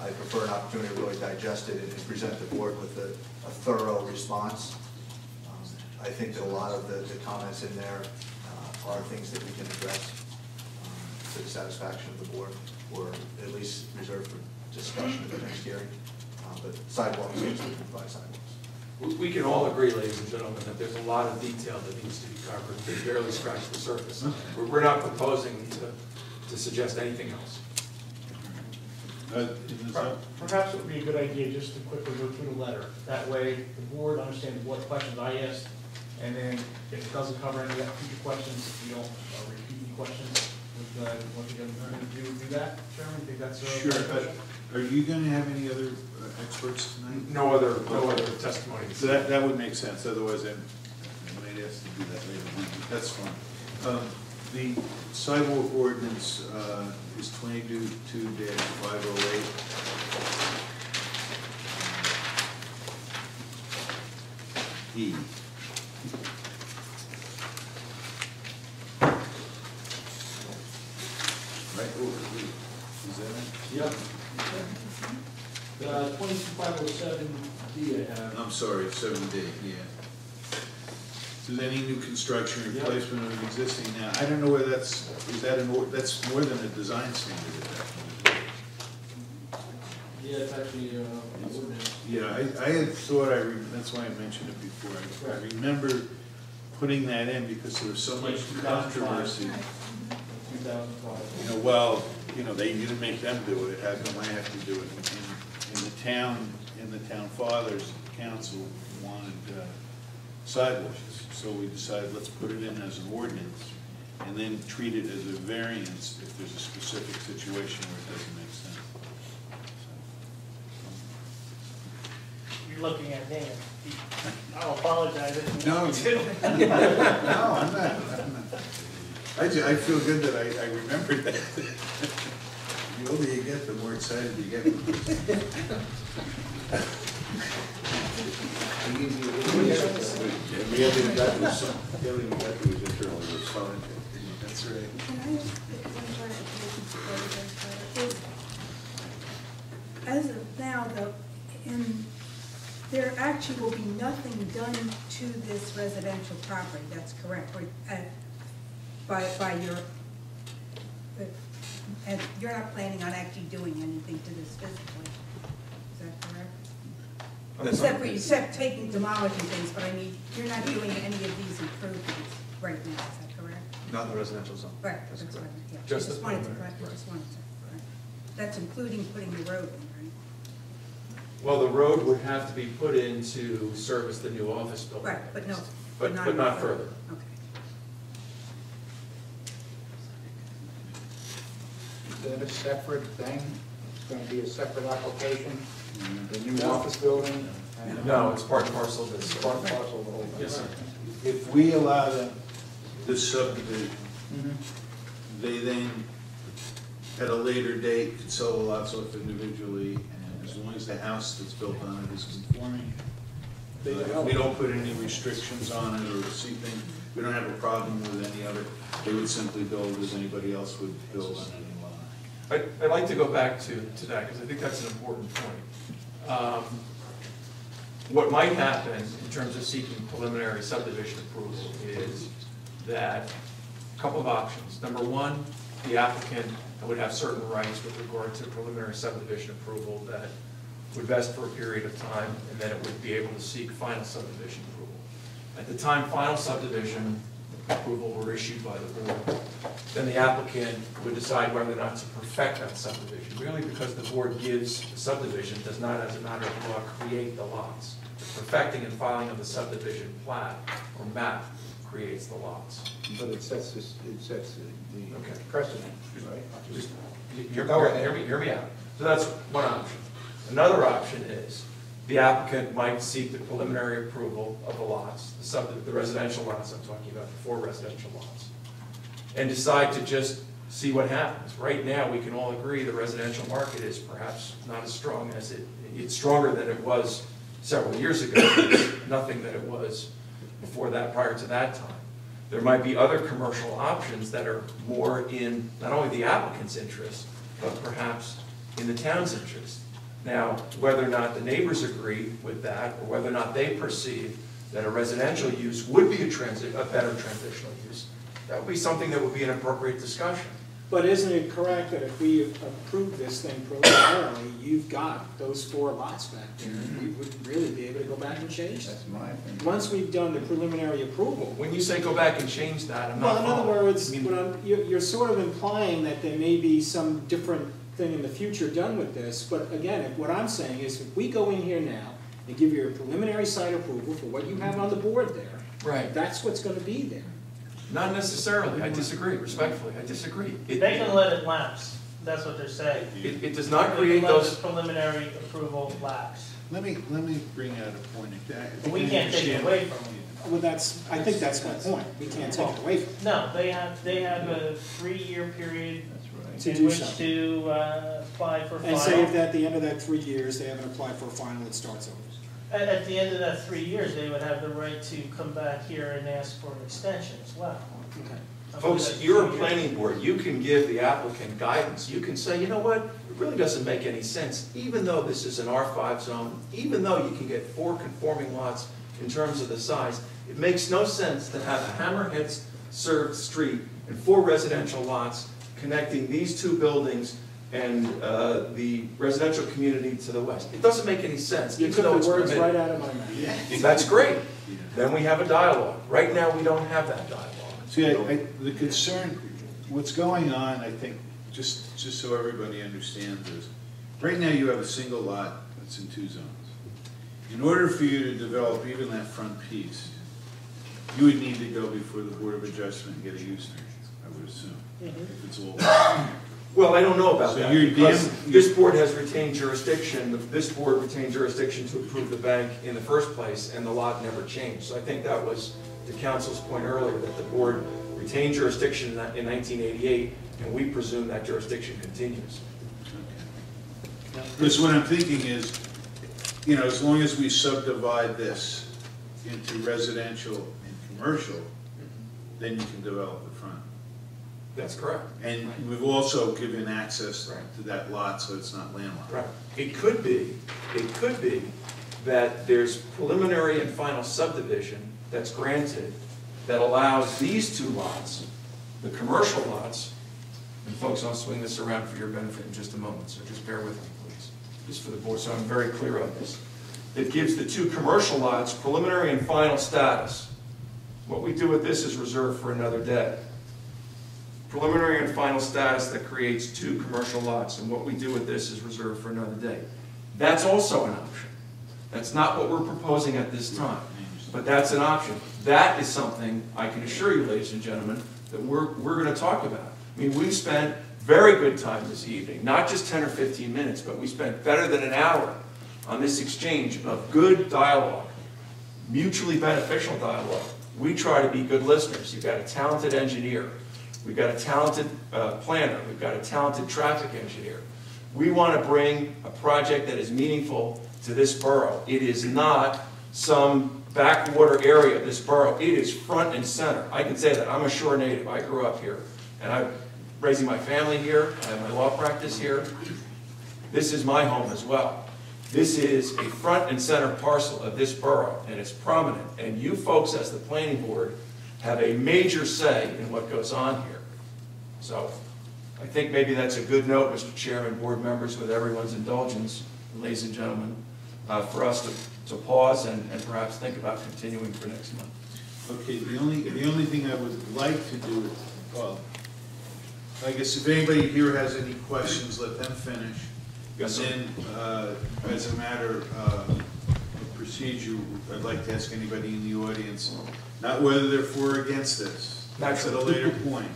I prefer an opportunity to really digest it and present the board with a thorough response. I think that a lot of the comments in there are things that we can address to the satisfaction of the board, or at least reserved for discussion at the next hearing. But sidewalks, we can provide sidewalks. We can all agree, ladies and gentlemen, that there's a lot of detail that needs to be covered. We barely scratched the surface. We're not proposing to suggest anything else. Perhaps it would be a good idea just to quickly go through the letter. That way, the board understands what questions I asked, and then if it doesn't cover any future questions, you don't repeat any questions. Want to do that, Chairman? Think that's Sure, but are you going to have any other experts tonight? No other testimony. So that would make sense, otherwise I might ask to do that later on, but that's fine. The sidewalk ordinance is 22-508. E. Right, is that it? Yep. 22507D I have. I'm sorry, 7D, yeah. So any new construction, replacement of existing now, I don't know whether that's more than a design standard at that point. Yeah, it's actually an ordinance. Yeah, I had thought, that's why I mentioned it before. I remember putting that in because there was so much controversy. 2012. They didn't make them do it, how come I have to do it? In the town fathers, council wanted sidewalks, so we decided let's put it in as an ordinance and then treat it as a variance if there's a specific situation where it doesn't make sense. You're looking at Dan. I'll apologize if you No, want to. no, I'm not. I feel good that I remembered that. The older you get, the more excited you get. The other guy was internally responding. That's right. Can I ask one clarification before we go further? As of now, though, in There actually will be nothing done to this residential property, that's correct, by your, and you're not planning on actually doing anything to this physically, is that correct? Except taking, demolishing things, but I mean, you're not doing any of these improvements right now, is that correct? Not in the residential zone. Right, that's what, yeah. Just I just the wanted to, preliminary, I just wanted to, right. That's including putting the road in, right? Well, the road would have to be put in to service the new office building. Right, but no. But not further. Okay. Is that a separate thing? It's gonna be a separate application, the new office building? and- No, it's part and parcel of this. Part and parcel of the whole thing? Yes, sir. If we allow them this subdivision, Mhm. they then, at a later date, could sell the lots off individually, and as long as the house that's built on it is conforming, we don't put any restrictions on it or see things, we don't have a problem with any other, they would simply build as anybody else would build on any lot. I'd like to go back to that, because I think that's an important point. What might happen in terms of seeking preliminary subdivision approval is that a couple of options. Number one, the applicant would have certain rights with regard to preliminary subdivision approval that would vest for a period of time, and then it would be able to seek final subdivision approval. At the time final subdivision approval were issued by the board, then the applicant would decide whether or not to perfect that subdivision, really because the board gives the subdivision, does not as a matter of law create the lots. The perfecting and filing of the subdivision plat or map creates the lots. But it sets this, the Okay. precedent, right? Just, Go ahead. hear me out. So that's one option. Another option is the applicant might seek the preliminary approval of the lots, the residential lots I'm talking about, the 4 residential lots, and decide to just see what happens. Right now, we can all agree the residential market is perhaps not as strong as it's stronger than it was several years ago. It's nothing that it was before that, prior to that time. There might be other commercial options that are more in not only the applicant's interest, but perhaps in the town's interest. Now, whether or not the neighbors agree with that, or whether or not they perceive that a residential use would be a better transitional use, that would be something that would be an appropriate discussion. But isn't it correct that if we approve this thing preliminarily, you've got those 4 lots back there, and we would really be able to go back and change that? That's my opinion. Once we've done the preliminary approval. When you say go back and change that, I'm not Well, in other following. words, I mean, you're sort of implying that there may be some different thing in the future done with this, but again, what I'm saying is if we go in here now and give you a preliminary site approval for what you have on the board there, Right. that's what's gonna be there. Not necessarily. I disagree, respectfully. I disagree. They can let it lapse, that's what they're saying. It does not They create can let those. the preliminary approval lapse. Let me bring out a point. But we can't take it away from them. Well, I think that's my point, we can't take it away from them. No, they have a 3-year period To in do which something. to apply for And say if final. at the end of that 3 years, they haven't applied for a final, it starts over. At the end of that 3 years, they would have the right to come back here and ask for an extension as well. Okay. Folks, you're a planning board, you can give the applicant guidance, you can say, you know what, it really doesn't make any sense, even though this is an R5 zone, even though you can get 4 conforming lots in terms of the size, it makes no sense to have a hammerhead served street and 4 residential lots connecting these 2 buildings and the residential community to the west. It doesn't make any sense, You even took though the it's words permitted. right out of my mouth. That's great, then we have a dialogue. Right now, we don't have that dialogue. See, the concern, what's going on, I think, just so everybody understands is, right now you have a single lot that's in 2 zones. In order for you to develop even that front piece, you would need to go before the Board of Adjustment and get a use variance, I would assume, if it's all. Well, I don't know about So that, you're because damn- this board has retained jurisdiction, this board retained jurisdiction to approve the bank in the first place, and the lot never changed. So I think that was the council's point earlier, that the board retained jurisdiction in 1988, and we presume that jurisdiction continues. Because what I'm thinking is, you know, as long as we subdivide this into residential and commercial, then you can develop the front. That's correct. And we've also given access to that lot, so it's not landlocked. Right. It could be that there's preliminary and final subdivision that's granted that allows these two lots, the commercial lots, and folks, I'll swing this around for your benefit in just a moment, so just bear with me, please, just for the board, so I'm very clear on this. It gives the two commercial lots preliminary and final status. What we do with this is reserved for another day. Preliminary and final status that creates two commercial lots, and what we do with this is reserved for another day. That's also an option. That's not what we're proposing at this time, but that's an option. That is something, I can assure you, ladies and gentlemen, that we're going to talk about. I mean, we've spent very good time this evening, not just 10 or 15 minutes, but we spent better than an hour on this exchange of good dialogue, mutually beneficial dialogue. We try to be good listeners. You've got a talented engineer. We've got a talented planner. We've got a talented traffic engineer. We want to bring a project that is meaningful to this borough. It is not some backwater area of this borough. It is front and center. I can say that. I'm a Shore native. I grew up here. And I'm raising my family here. I have my law practice here. This is my home as well. This is a front and center parcel of this borough, and it's prominent. And you folks, as the planning board, have a major say in what goes on here. So I think maybe that's a good note, Mr. Chairman, board members, with everyone's indulgence, ladies and gentlemen, for us to pause and perhaps think about continuing for next month. Okay, the only thing I would like to do, well, I guess if anybody here has any questions, let them finish. Yes, sir. And then, as a matter of procedure, I'd like to ask anybody in the audience, not whether they're for or against this, that's at a later point,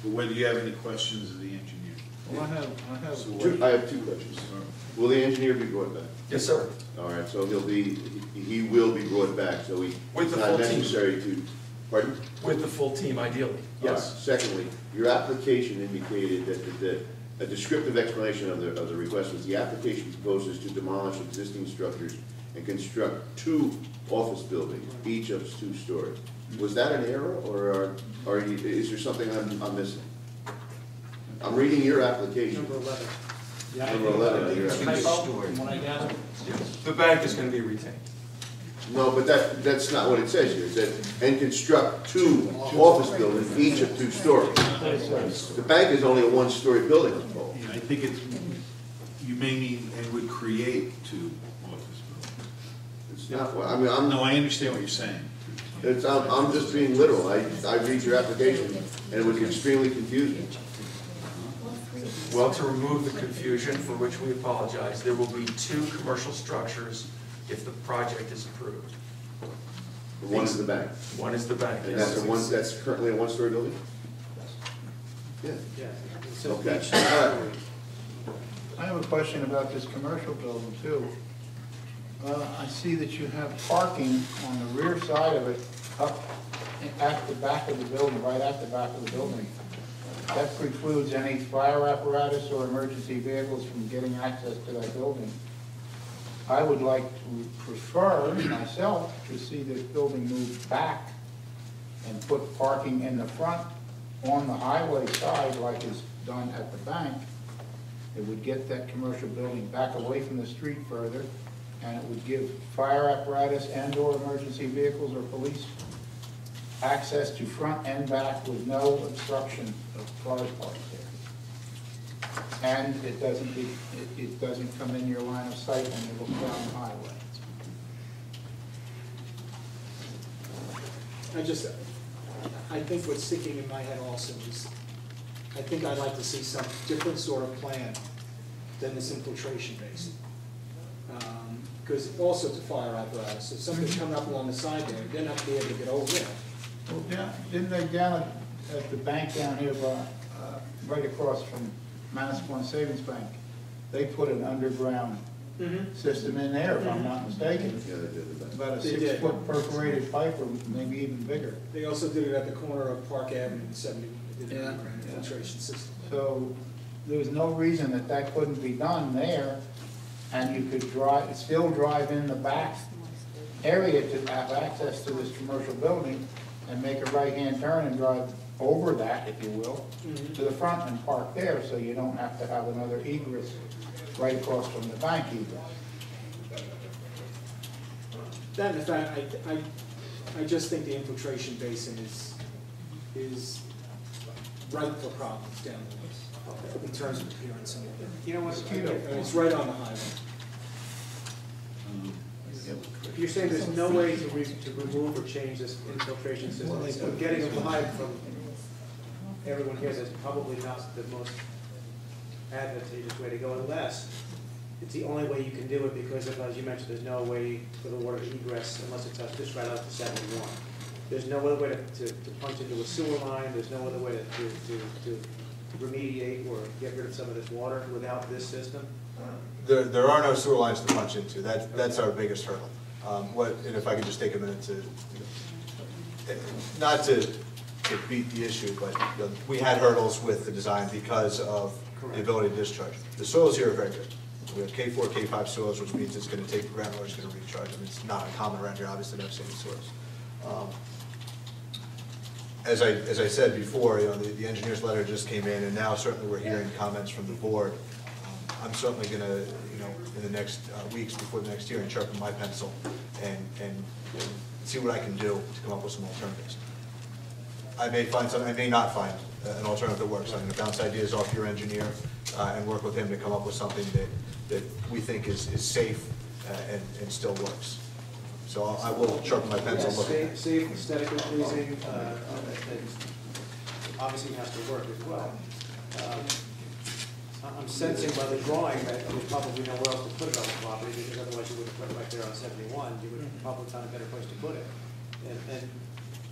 but whether you have any questions of the engineer. Well, I have I have two questions. Will the engineer be brought back? Yes, sir. All right, so he will be brought back, so With it's the not full team. necessary to, pardon? With the full team, ideally. All right. Yes. Secondly, your application indicated that a descriptive explanation of the request was the application proposes to demolish existing structures and construct two office buildings, each of 2 stories. Was that an error, or is there something I'm missing? I'm reading your application. Number 11. Number 11 of your application. From what I gather. The bank is going to be retained. No, but that's not what it says here. It says, and construct 2 office buildings, each of 2 stories. The bank is only a 1-story building, I'm told. I think it's, you may mean, and would create 2 office buildings. It's not, well, I mean, No, I understand what you're saying. I'm just being literal. I read your application, and it was extremely confusing. Well, to remove the confusion, for which we apologize, there will be 2 commercial structures if the project is approved. One is the bank. One is the bank, And yes. that's currently a 1-story building? Yeah. Yeah. Okay. All right. I have a question about this commercial building too. I see that you have parking on the rear side of it, up at the back of the building, right at the back of the building. That precludes any fire apparatus or emergency vehicles from getting access to that building. I would like to prefer, myself, to see this building moved back and put parking in the front on the highway side like is done at the bank. It would get that commercial building back away from the street further, and it would give fire apparatus and/or emergency vehicles or police access to front and back with no obstruction of cars parked there. And it doesn't come in your line of sight when you look down the highway. I think what's sticking in my head also is, I think I'd like to see some different sort of plan than this infiltration basin. Because also it's a fire apparatus, if something's coming up along the side there, they're not gonna be able to get over there. Well, didn't they down at the bank down here, right across from Manasquan Savings Bank, they put an underground system in there, if I'm not mistaken. Yeah, they did that. About a They did. 6-foot perforated pipe, or maybe even bigger. They also did it at the corner of Park Avenue and 70, they did Yeah. an infiltration system. So there was no reason that that couldn't be done there, and you could still drive in the back area to have access to this commercial building and make a right-hand turn and drive over that, if you will, to the front and park there, so you don't have to have another egress right across from the bank egress. That and the fact, I just think the infiltration basin is ripe for problems down there in terms of appearance. You know what, It's right on the highway. you're saying there's no way to remove or change this infiltration system. So getting a vibe from everyone here that's probably not the most advantageous way to go, unless it's the only way you can do it because of, as you mentioned, there's no way for the water to egress unless it's just right out to 71. There's no other way to punch into a sewer line, there's no other way to remediate or get rid of some of this water without this system? There are no sewer lines to punch into. That's our biggest hurdle. And if I could just take a minute to, not to beat the issue, but we had hurdles with the design because of the ability to discharge. The soils here are very good. We have K4, K5 soils, which means it's going to take the groundwater, it's going to recharge. I mean, it's not uncommon around here, obviously, to have sandy soils. As I said before, the engineer's letter just came in, and now certainly we're hearing comments from the board. I'm certainly going to, in the next weeks before the next hearing, sharpen my pencil and see what I can do to come up with some alternatives. I may find something, I may not find an alternative that works. I'm going to bounce ideas off your engineer and work with him to come up with something that we think is safe and still works. So I will sharpen my pencil. Safe, aesthetically pleasing, obviously has to work as well. I'm sensing by the drawing that there's probably nowhere else to put it on the property, because otherwise you wouldn't put it right there on 71. You would probably find a better place to put it. And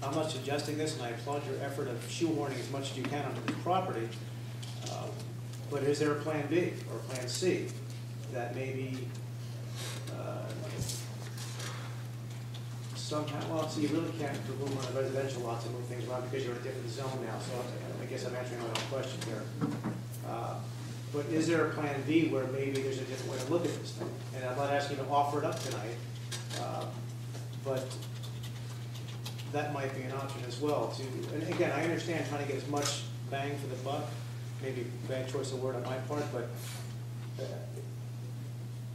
I'm not suggesting this, and I applaud your effort of shoehorning as much as you can onto this property, but is there a plan B or a plan C that maybe somehow, well, so you really can't remove on the residential lots and move things around because you're in a different zone now, so I guess I'm answering my own question here. But is there a plan B where maybe there's a different way to look at this thing? And I'm not asking you to offer it up tonight, but that might be an option as well. And again, I understand trying to get as much bang for the buck, maybe bad choice of word on my part, but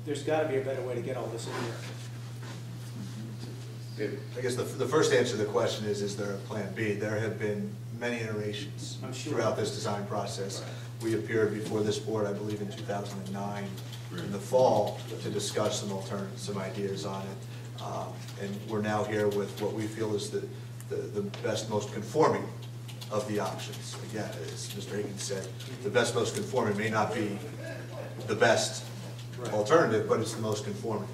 there's got to be a better way to get all this in here. I guess the first answer to the question is there a plan B? There have been many iterations throughout this design process. Right. We appeared before this board, I believe, in 2009 in the fall to discuss some alternatives, some ideas on it. And we're now here with what we feel is the best, most conforming of the options. Again, as Mr. Higgins said, the best, most conforming may not be the best alternative, but it's the most conforming.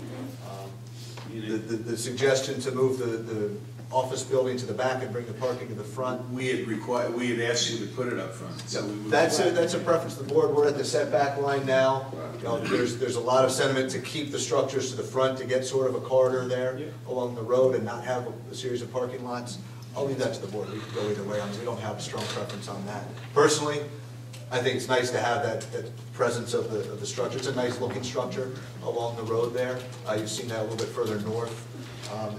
The suggestion to move the office building to the back and bring the parking to the front. We had asked you to put it up front. So that's a preference of the board. We're at the setback line now. There's a lot of sentiment to keep the structures to the front to get sort of a corridor there along the road and not have a series of parking lots. I'll leave that to the board. We can go either way. I mean, we don't have a strong preference on that. Personally, I think it's nice to have that presence of the structure. It's a nice looking structure along the road there. You've seen that a little bit further north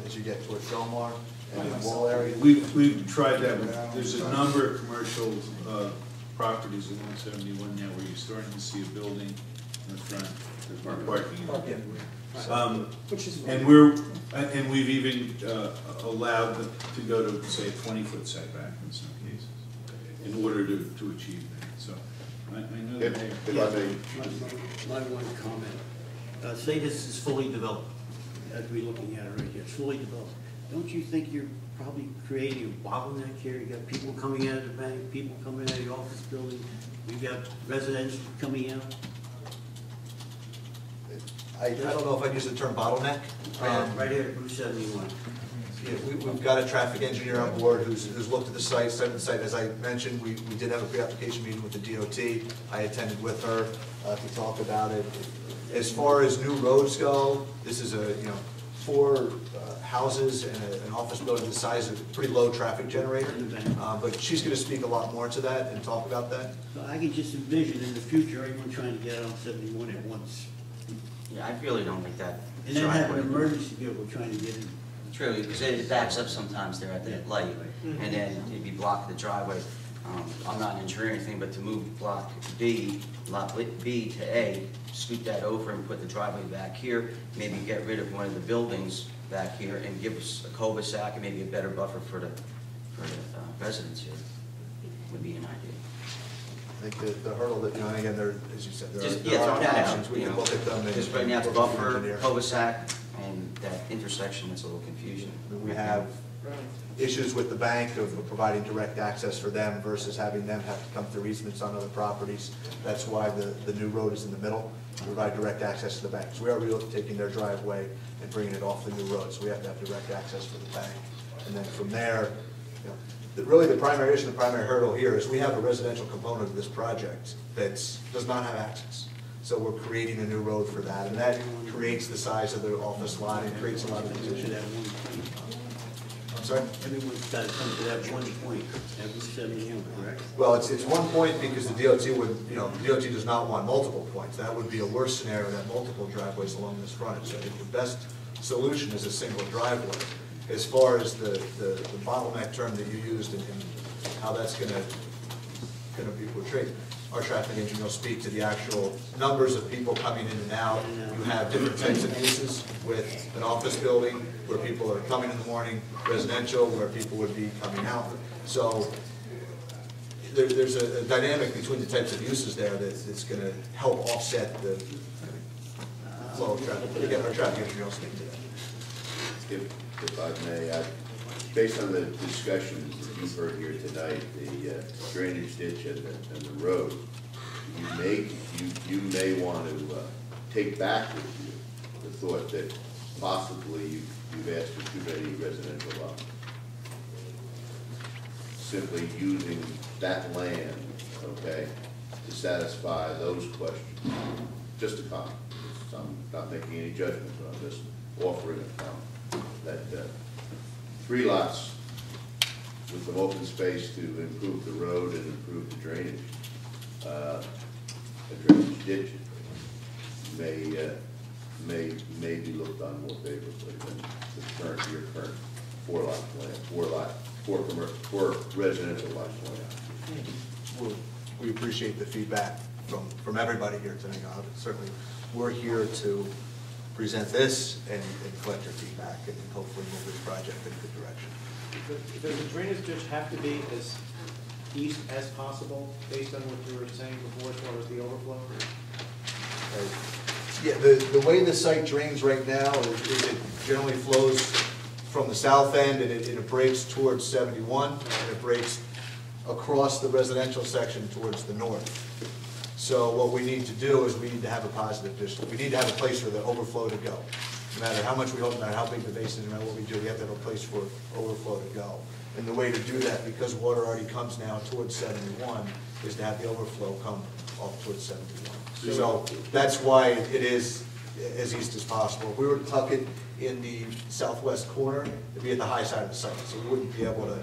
as you get towards Delmar and the wall area. We've tried that. There's a number of commercial properties in 171 now where you're starting to see a building in the front. There's more parking. And we've even allowed them to go to, say, a 20-foot setback in some cases in order to achieve that. So I know that. My one comment. Say this is fully developed, as we're looking at it right here. It's fully developed. Don't you think you're probably creating a bottleneck here? You got people coming out of the bank, people coming out of the office building. We've got residents coming out. I don't know if I'd use the term bottleneck. Right here at Route 71. Yeah, we've got a traffic engineer on board who's looked at the site, studied the site. As I mentioned, we did have a pre-application meeting with the DOT. I attended with her to talk about it. As far as new roads go, this is 4 houses and an office building the size of a pretty low traffic generator. But she's going to speak a lot more to that and talk about that. So I can just envision in the future everyone trying to get out on 71 at once. Yeah, I really don't like that. And then have an emergency vehicle trying to get in. True, because it backs up sometimes there at that light, and then it'd be blocking the driveway. I'm not an engineer or anything, but to move lot B to A, scoot that over and put the driveway back here, maybe get rid of one of the buildings back here and give us a cul-de-sac and maybe a better buffer for the residents here, would be an idea. I think the hurdle that, and again, there, as you said, there Just, are yeah, throw that options. out, We you can know, look at them. just right now it's buffer, cul-de-sac, and that intersection, that's a little confusion. We have issues with the bank of providing direct access for them versus having them have to come through easements on other properties. That's why the new road is in the middle, to provide direct access to the bank. So we are really taking their driveway and bringing it off the new road, so we have to have direct access for the bank. And then from there, you know, really the primary issue, the primary hurdle here is we have a residential component of this project that does not have access. So we're creating a new road for that, and that creates the size of the office lot and creates a lot of condition. I'm sorry? Everyone's got to come to that one point, every 71, correct? Well, it's 1 point because the DOT would, you know, the DOT does not want multiple points. That would be a worse scenario than multiple driveways along this frontage. So I think the best solution is a single driveway. As far as the bottleneck term that you used and how that's gonna be portrayed, our traffic engineer will speak to the actual numbers of people coming in and out. You have different types of uses with an office building where people are coming in the morning, residential where people would be coming out. So there's a dynamic between the types of uses there that's gonna help offset the flow of traffic. Again, our traffic engineer will speak to that. If I may, based on the discussion that you've heard here tonight, the drainage ditch and the road, you may want to take back with you the thought that possibly you've asked for too many residential lots. Simply using that land, okay, to satisfy those questions. Just a comment. I'm not making any judgments, but I'm just offering a comment. That 3 lots with some open space to improve the road and improve the drainage, a drainage ditch may be looked on more favorably than your current 4-lot plan, 4 residential lots plan. We appreciate the feedback from everybody here tonight. Certainly, we're here to present this and collect your feedback and hopefully move this project in a good direction. Does the drainage ditch have to be as east as possible, based on what you were saying before as far as the overflow? Yeah, the way the site drains right now is it generally flows from the south end and it breaks towards 71 and it breaks across the residential section towards the north. So what we need to do is we need to have a positive district. We need to have a place for the overflow to go. No matter how much we hold, no matter how big the basin is, no matter what we do, we have to have a place for overflow to go. And the way to do that, because water already comes now towards 71, is to have the overflow come off towards 71. So that's why it is as east as possible. If we were to tuck it in the southwest corner, it'd be at the high side of the site. So we wouldn't be able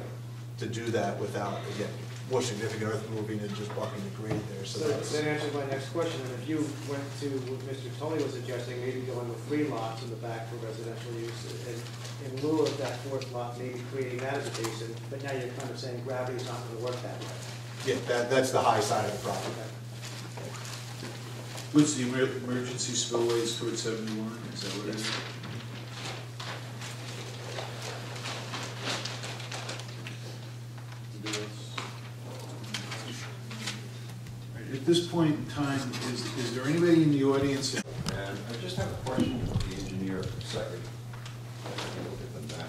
to do that without, again, more significant earth moving and just bucking the grade there. So that answers my next question. And if you went to what Mr. Tully was suggesting, maybe going with 3 lots in the back for residential use, and in lieu of that 4th lot, maybe creating that as a basin, but now you're kind of saying gravity's not going to work that way. yeah, that's the high side of the property. What's the emergency spillways towards 71? Is that what it is? At this point in time, is there anybody in the audience? And I just have a question for the engineer for a second. Look at the map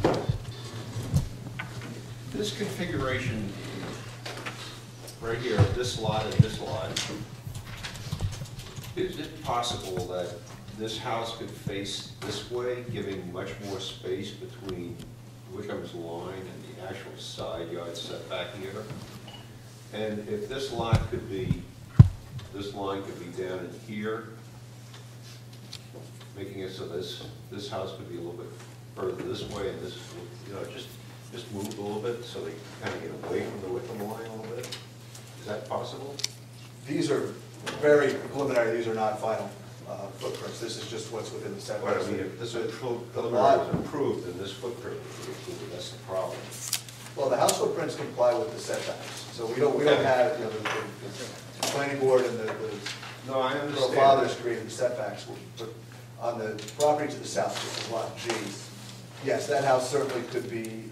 here. This configuration right here, this lot and this lot, is it possible that this house could face this way, giving much more space between Wickham's line and the actual side yard setback here? And if this lot could be, this line could be down in here, making it so this house could be a little bit further this way, and this, just move a little bit so they kind of get away from the Wickham line a little bit. Is that possible? These are very preliminary, these are not final. footprints. This is just what's within the But setbacks. I mean, if this The preliminary lot- is approved, then this footprint will be approved, that's the problem. Well, the house footprints comply with the setbacks, so we don't have, you know, the planning board and the No, I Our understand. fathers created the setbacks, but on the property to the south, which is lot G, yes, that house certainly could be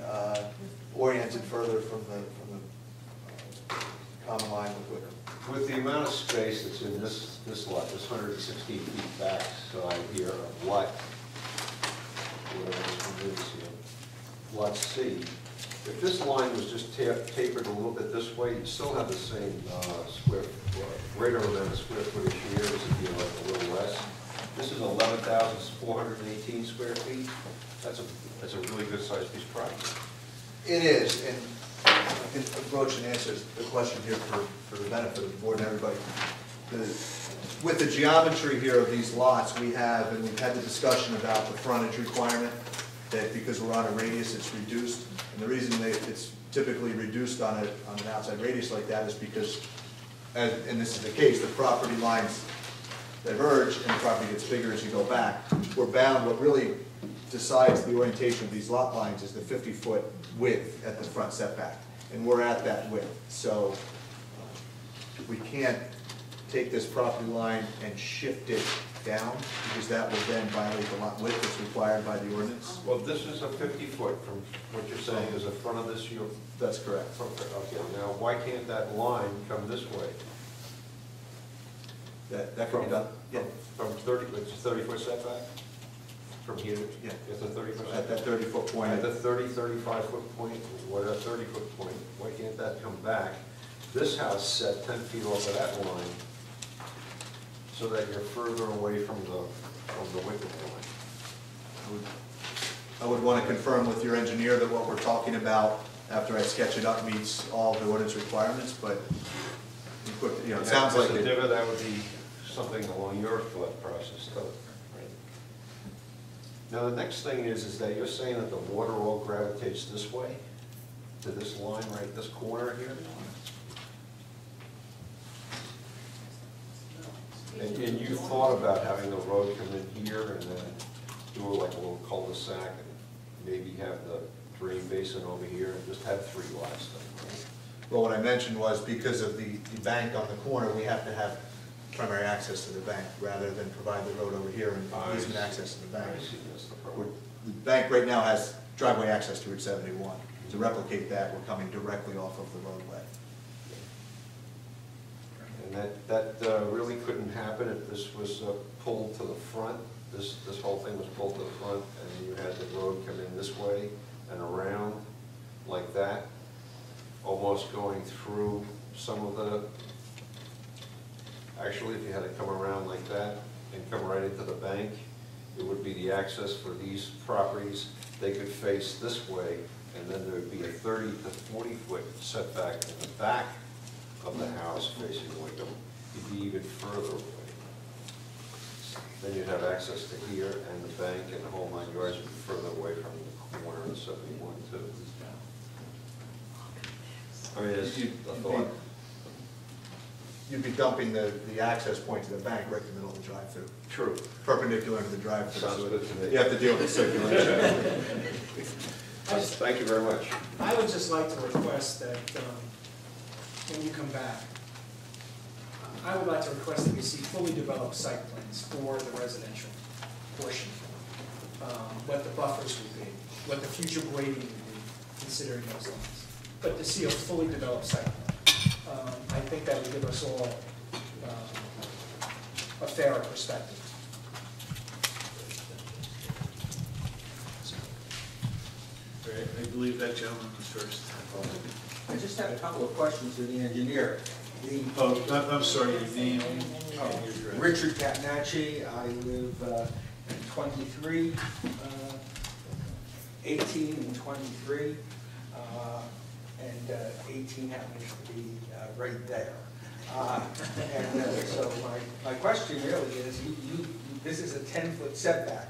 oriented further from the common line with Wickham. With the amount of space that's in this lot, this 116 feet back side here of lot, whatever this is here, lot C, if this line was just tapered a little bit this way, you'd still have the same greater amount of square footage here, this would be like a little less. This is 11,418 square feet. That's a really good sized piece of property. It is, and I can approach and answer the question here for the benefit of the board and everybody. With the geometry here of these lots, we have, and we've had the discussion about the frontage requirement, that because we're on a radius, it's reduced. And the reason it's typically reduced on an outside radius like that is because, and this is the case, the property lines diverge and the property gets bigger as you go back. We're bound, what really decides the orientation of these lot lines is the 50-foot width at the front setback. And we're at that width. So we can't take this property line and shift it down, because that will then violate the lot width that's required by the ordinance. Well, this is a 50-foot from what you're saying is the front of this, your. That's correct. Okay, now why can't that line come this way? That can be done. Yeah. From 30, it's a 30-foot setback? From here? Yeah. It's a 30-foot At setback? that 30-foot point. At the 35-foot point, or a 30-foot point, why can't that come back? This house set 10 feet off of that line, so that you're further away from the Wickham line. I would want to confirm with your engineer that what we're talking about, after I sketch it up, meets all the ordinance requirements, but you know, it sounds like it. That would be something along your thought process, though. Right? Now, the next thing is that you're saying that the water all gravitates this way, to this line right, this corner here? And you thought about having the road come in here and then do like a little cul-de-sac and maybe have the drain basin over here and just have 3 lots then, right? Well, what I mentioned was because of the bank on the corner, we have to have primary access to the bank rather than provide the road over here and easement access to the bank. I see, that's the problem. The bank right now has driveway access to Route 71. To replicate that, we're coming directly off of the roadway. And that really couldn't happen if this was pulled to the front. This whole thing was pulled to the front, and then you had the road come in this way and around like that, almost going through some of the, actually, if you had to come around like that and come right into the bank, it would be the access for these properties. They could face this way, and then there would be a 30 to 40-foot setback in the back of the house facing Wickham. You'd be even further away. Then you'd have access to here and the bank and the whole 9 yards would be further away from the corner of 71 too. I mean, it's a thought. You'd be dumping the access point to the bank right in the middle of the drive-through. True. Perpendicular to the drive-through. Sounds so good to me. You have to deal with circulation. Thank you very much. I would just like to request that when you come back, I would like to request that we see fully developed site plans for the residential portion. What the buffers would be, what the future grading would be, considering those lines. But to see a fully developed site plan. I think that would give us all a fairer perspective. I believe that gentleman was first. I just have a couple of questions to the engineer. Oh, I'm sorry, your name and your address. Richard Capnacci, I live in 23, 18 and 23, and 18 happens to be right there. So my question really is, this is a 10-foot setback,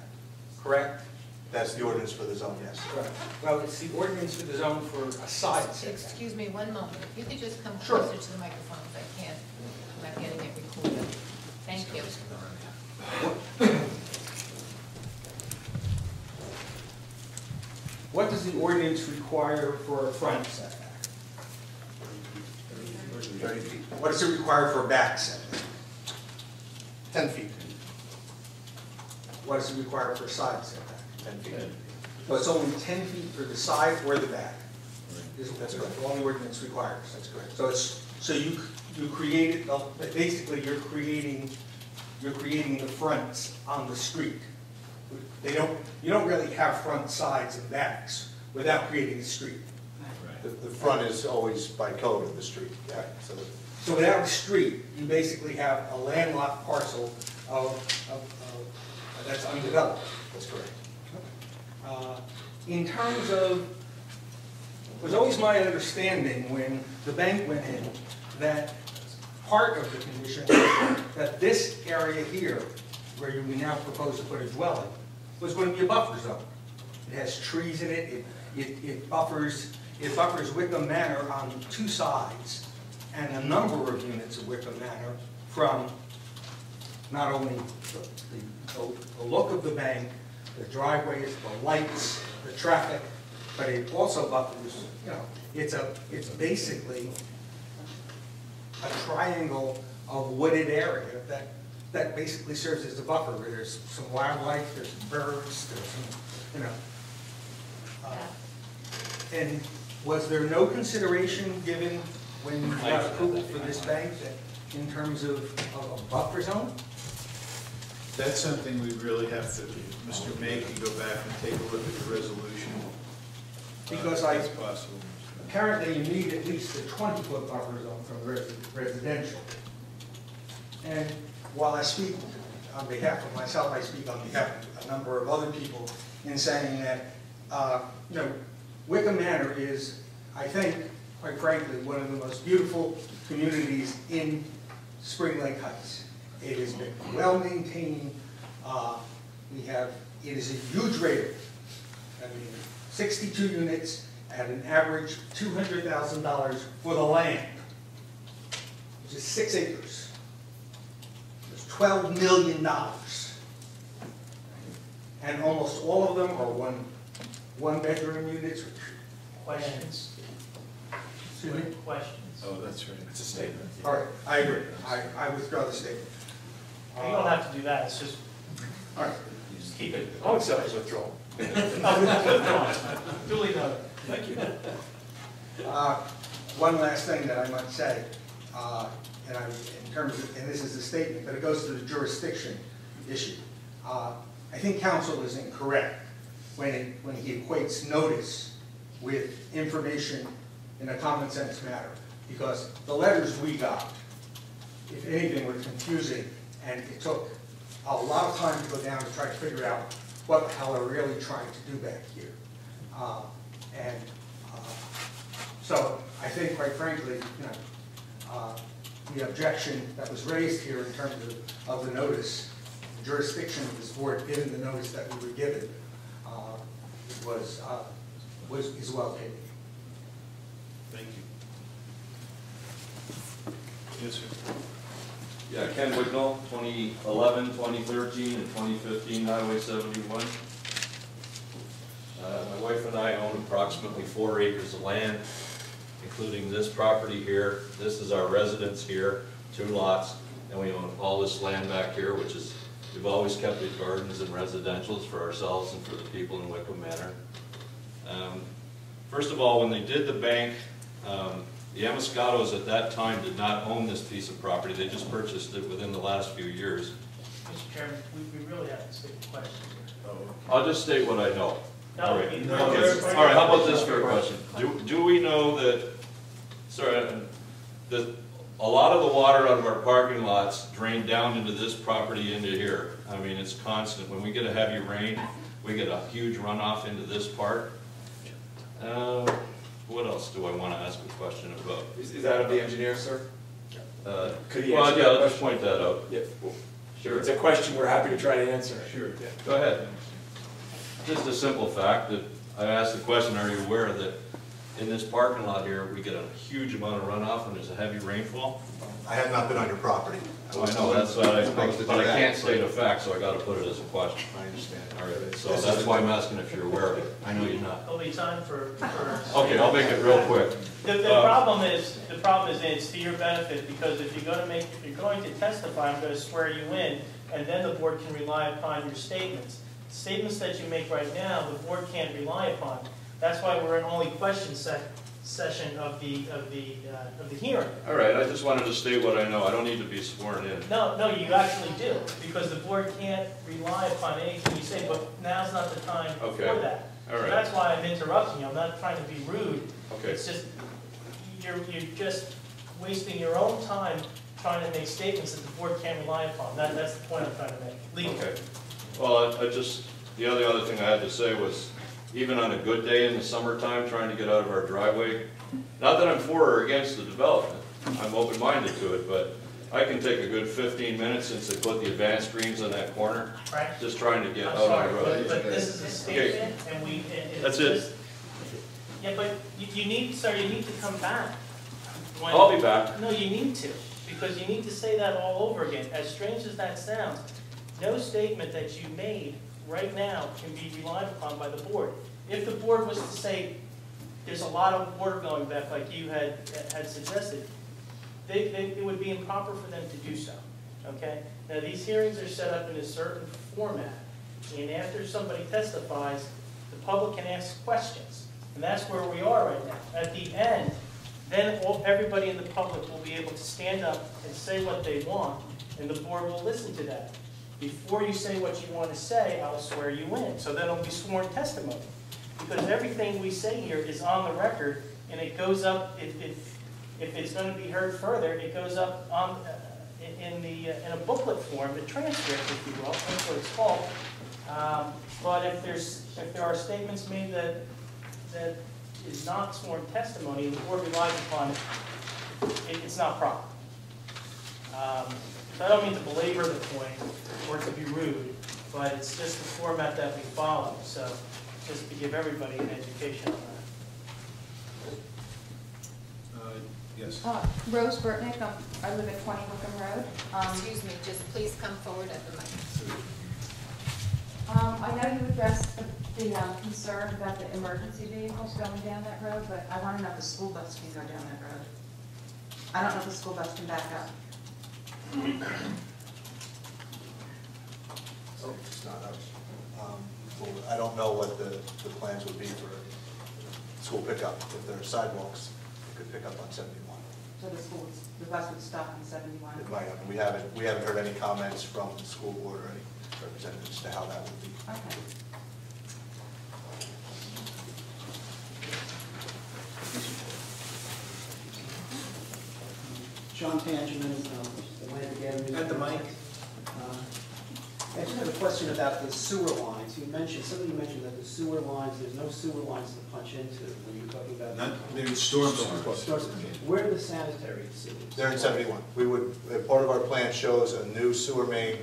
correct? That's the ordinance for the zone, yes. Right. Well, it's the ordinance for the zone for a side setback. Excuse me, one moment. If you could just come Sure. closer to the microphone, if I can't, I'm not getting it recorded. Thank you. What does the ordinance require for a front setback? 30 feet. What does it require for a back setback? 10 feet. What does it require for a side setback? 10 feet. So it's only 10 feet for the side or the back? That's correct. All the ordinance requires. That's correct. So you created, basically you're creating the fronts on the street. You don't really have front, sides, and backs without creating a street. The front is always by code of the street. Yeah. So without a street, you basically have a landlocked parcel that's undeveloped. That's correct. In terms of, it was always my understanding when the bank went in that part of the condition, that this area here, where we now propose to put a dwelling, was going to be a buffer zone. It has trees in it, it buffers Wickham Manor on 2 sides, and a number of units of Wickham Manor from not only the look of the bank, the driveways, the lights, the traffic, but it also buffers, it's basically a triangle of wooded area that basically serves as a buffer, where there's some wildlife, there's some birds, there's some, and was there no consideration given when you got approval for this bank that in terms of a buffer zone? That's something we really have to, Mr. May can go back and take a look at the resolution. Because It's possible. apparently you need at least a 20-foot buffer zone from residential. And while I speak on behalf of myself, I speak on behalf of a number of other people in saying that, Wickham Manor is, I think, quite frankly, one of the most beautiful communities in Spring Lake Heights. It has been well maintained. It is a huge rating. I mean, 62 units at an average $200,000 for the land, which is 6 acres. It's $12 million. And almost all of them are one-bedroom units. Questions? Excuse me? Questions? Oh, that's right. It's a statement. All right, I agree. I withdraw the statement. You don't have to do that, it's just, All right. Just keep it. I'll accept his withdrawal. duly noted. Thank you. One last thing that I might say, and this is a statement, but it goes to the jurisdiction issue. I think counsel is incorrect when he equates notice with information in a common sense matter, because the letters we got, if anything, were confusing, and it took a lot of time to go down to try to figure out what the hell they're really trying to do back here. So I think, quite frankly, the objection that was raised here in terms of the notice, the jurisdiction of this board, given the notice that we were given, is well taken. Thank you. Yes, sir. Yeah, Ken Wignall, 2011, 2013, and 2015 Highway 71. My wife and I own approximately 4 acres of land, including this property here. This is our residence here, 2 lots, and we own all this land back here, which is, we've always kept it gardens and residentials for ourselves and for the people in Wickham Manor. First of all, when they did the bank, the Amoscatos at that time did not own this piece of property. They just purchased it within the last few years. Mr. Chairman, we really have to state the question here. I'll just state what I know. No, All right. you- Okay. All right, how about this fair question? Do we know that, that a lot of the water out of our parking lots drain down into this property into here? I mean, it's constant. When we get a heavy rain, we get a huge runoff into this part. What else do I want to ask a question about? Is that of the engineer, sir? Could he Well, answer yeah, that I'll just question? point that out. Yeah, well, Sure. it's a question we're happy to try to answer. Sure. Go ahead. Just a simple fact that I asked the question, are you aware that in this parking lot here, we get a huge amount of runoff when there's a heavy rainfall. I have not been on your property. I know, that's what I, supposed to do but I that. can't state a fact, so I gotta put it as a question. I understand. All right, so that's why I'm asking if you're aware of it. I know you're not. There'll be time for. Okay, I'll make it real quick. The problem is, it's to your benefit, because if you're going to testify, I'm gonna swear you in, and then the board can rely upon your statements. Statements that you make right now, the board can't rely upon. That's why we're in only question session of the hearing. All right, I just wanted to state what I know. I don't need to be sworn in. No, you actually do, because the board can't rely upon anything you say, but now's not the time for Okay. that. All right. So that's why I'm interrupting you. I'm not trying to be rude. Okay. It's just, you're just wasting your own time trying to make statements that the board can't rely upon. That's the point I'm trying to make. Legally. Okay. Well, the only other thing I had to say was, even on a good day in the summertime, trying to get out of our driveway, not that I'm for or against the development, I'm open-minded to it, but I can take a good 15 minutes since they put the advanced screens on that corner, Right? just trying to get I'm out on sorry, the road. but this is a statement, and That's it. Yeah, but you need, sir, you need to come back. When- I'll be back. No, you need to, because you need to say that all over again. As strange as that sounds, no statement that you made right now can be relied upon by the board. If the board was to say, there's a lot of water going back like you had suggested, it would be improper for them to do so, okay? Now, these hearings are set up in a certain format, and after somebody testifies, the public can ask questions, and that's where we are right now. At the end, then everybody in the public will be able to stand up and say what they want, and the board will listen to that. Before you say what you want to say, I'll swear you in, so then it'll be sworn testimony. Because everything we say here is on the record, and it goes up, if it's going to be heard further, it goes up on, in a booklet form, the transcript, if you will, that's what it's called. But if there are statements made that is not sworn testimony, and the board relies upon it, it's not proper. So I don't mean to belabor the point or to be rude, but it's just the format that we follow. So just to give everybody an education on that. Yes. Rose Burtnick, I live at 20 Wickham Road. Excuse me, just please come forward at the mic. I know you addressed the concern about the emergency vehicles going down that road, but I want to know if the school bus can go down that road. I don't know if the school bus can back up. So it's not us. I don't know what the plans would be for school pickup. If there are sidewalks, it could pick up on 71. So the bus would stop on 71? It might happen. We haven't heard any comments from the school board or any representatives to how that would be. Okay. John Tangeman, Atlantic Avenue. At the mic. I just have a question about the sewer lines. Somebody mentioned that the sewer lines, there's no sewer lines to punch into when you're talking about. There's storm sewers. Where are the sanitary sewers? They're in 71. We would, part of our plan shows a new sewer main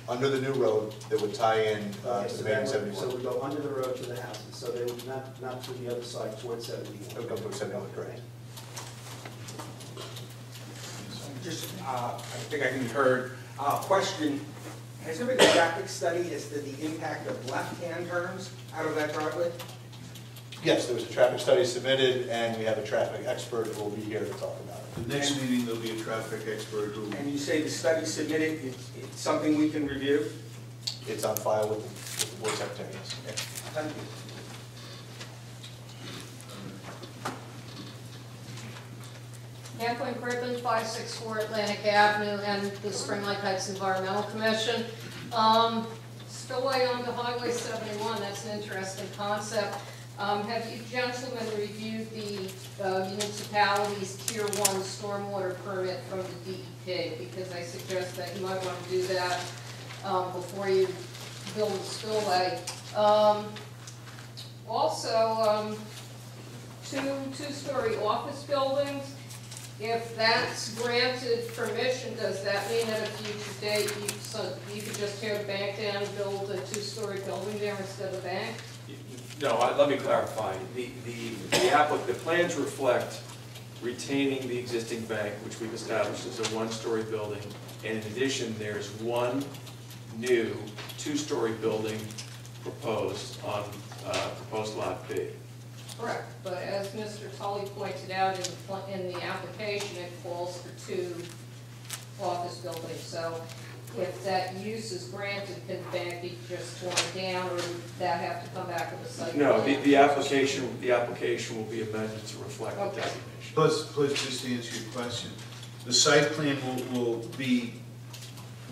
under the new road that would tie in to the main in 71. So we go under the road to the houses, so they would not to the other side towards 71. It would come towards 71, correct. Just, I think I can be heard. Question, has there been a traffic study as to the impact of left-hand turns out of that driveway? Yes, there was a traffic study submitted, and we have a traffic expert who will be here to talk about it. The next meeting, there'll be a traffic expert who... And you say the study submitted, it's something we can review? It's on file with the board secretary, yes. Okay. Thank you. Kathleen Crippen, 564 Atlantic Avenue, and the Spring Lake Heights Environmental Commission. Spillway onto Highway 71, that's an interesting concept. Have you gentlemen reviewed the municipality's Tier 1 stormwater permit from the DEP? Because I suggest that you might want to do that before you build a spillway. Also, two-story office buildings. If that's granted permission, does that mean at a future date you could just tear the bank down and build a two-story building there instead of a bank? No, let me clarify. The plans reflect retaining the existing bank, which we've established as a one-story building, and in addition, there's one new two-story building proposed on proposed Lot B. Correct, but as Mr. Tully pointed out in the application, it calls for 2 office buildings. So if that use is granted, can the bank be just torn down, or would that have to come back with a site No, plan? the application will be amended to reflect the designation. Plus, just to answer your question, the site plan will be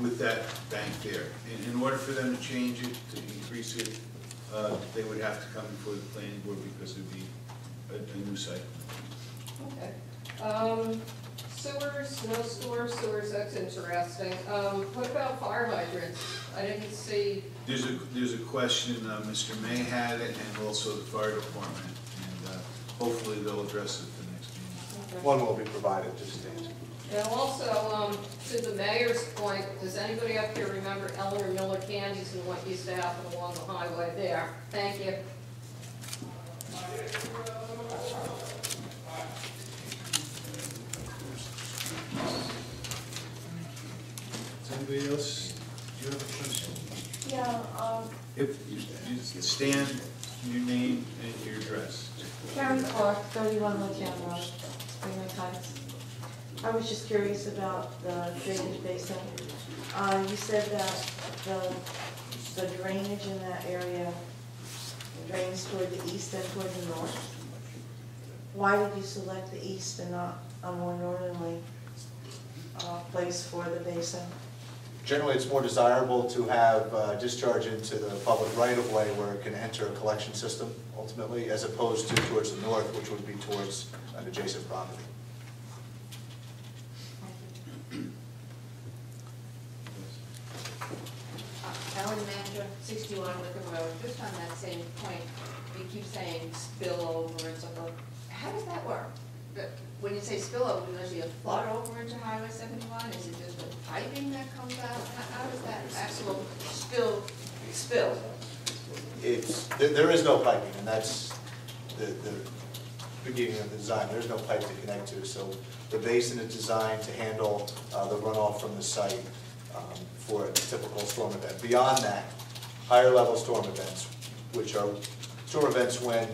with that bank there. In order for them to change it, to increase it, they would have to come before the planning board because it would be a new site. Okay. Sewers, no sewers, that's interesting. What about fire hydrants? I didn't see. There's a question, Mr. May had it, and also the fire department, and hopefully they'll address it at the next meeting. Okay. One will be provided, just stands. And also, to the mayor's point, does anybody up here remember Eleanor Miller Candies and what used to happen along the highway there? Thank you. Does anybody else, do you have a question? Yeah, If you stand, your name and your address. Karen Clark, 31 Latown Road, Spring Lake Heights. I was just curious about the drainage basin. You said that the drainage in that area drains toward the east and toward the north. Why did you select the east and not a more northerly place for the basin? Generally, it's more desirable to have discharge into the public right-of-way where it can enter a collection system ultimately, as opposed to towards the north, which would be towards an adjacent property. Ellen Manager, 61 Wickham Road, just on that same point, you keep saying spillover and so forth. How does that work? When you say spillover, does it flood over into Highway 71? Is it just the piping that comes out? How does that actual spill? There is no piping, and that's the beginning of the design. There's no pipe to connect to, so the basin is designed to handle the runoff from the site for a typical storm event. Beyond that, higher level storm events, which are storm events when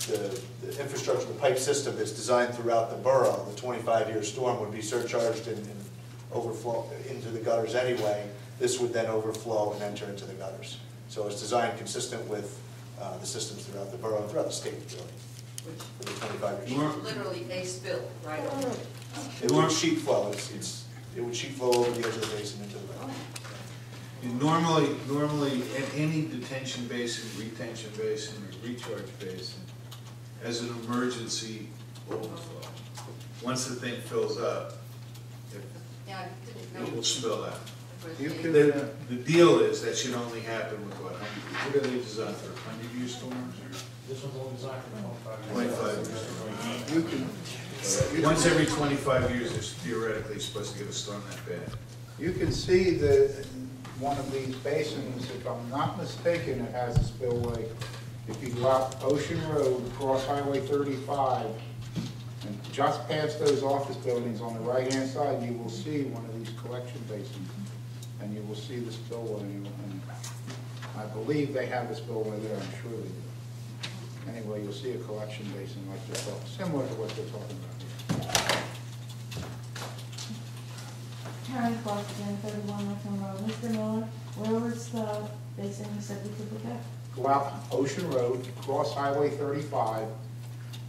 the infrastructure, the pipe system that's designed throughout the borough, the 25-year storm would be surcharged and overflow into the gutters anyway. This would then overflow and enter into the gutters. So it's designed consistent with the systems throughout the borough and throughout the state, really, for the 25 years. Literally a spill, right over. It would sheet flow. It would sheet flow over the edge of the basin into the ground. Normally, at any detention basin, retention basin, or recharge basin, as an emergency overflow. Once the thing fills up, it will spill out. The deal is that should only happen with what are they designed for, 100-year storms? This one's only designed for 25 years. Once every 25 years, there's theoretically supposed to get a storm that bad. You can see that one of these basins, if I'm not mistaken, it has a spillway. If you go out Ocean Road, across Highway 35, and just past those office buildings on the right-hand side, you will see one of these collection basins, and you will see the spillway. And I believe they have a spillway there, I'm sure they do. Anyway, you'll see a collection basin like this, similar to what they're talking about here. Karen Clark again, 31 Wickham Road. Mr. Miller, where was the basin you said we could look at? Go out Ocean Road, cross Highway 35,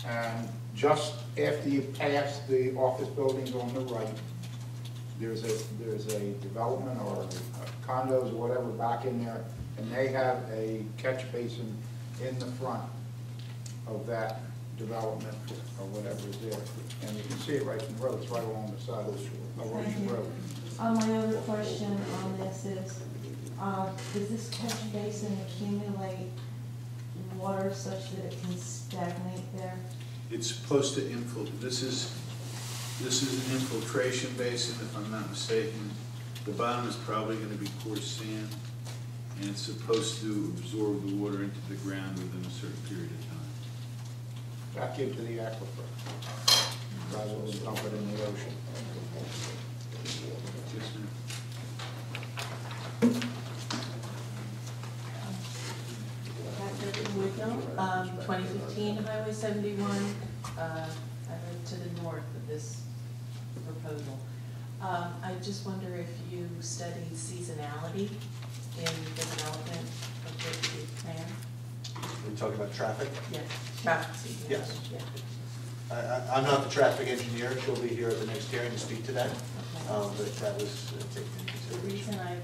and just after you pass the office buildings on the right, there's a development or condos or whatever back in there, and they have a catch basin in the front of that development or whatever is there. And you can see it right from the road. It's right along the side of Ocean Road. My other question on this is, does this catch basin accumulate water such that it can stagnate there? It's supposed to infiltrate. This is an infiltration basin, if I'm not mistaken. The bottom is probably going to be coarse sand. and it's supposed to absorb the water into the ground within a certain period of time. Back into the aquifer, rather than dump it in the ocean. Yes, ma'am. Catherine Wickell, 2015 Highway 71, I live to the north of this proposal. I just wonder if you studied seasonality in the development of the plan? Are you talking about traffic? Yes, traffic seasonality. Yes. Yeah. I'm not the traffic engineer, she'll be here at the next hearing to speak to that, but that was taken into The consideration. reason I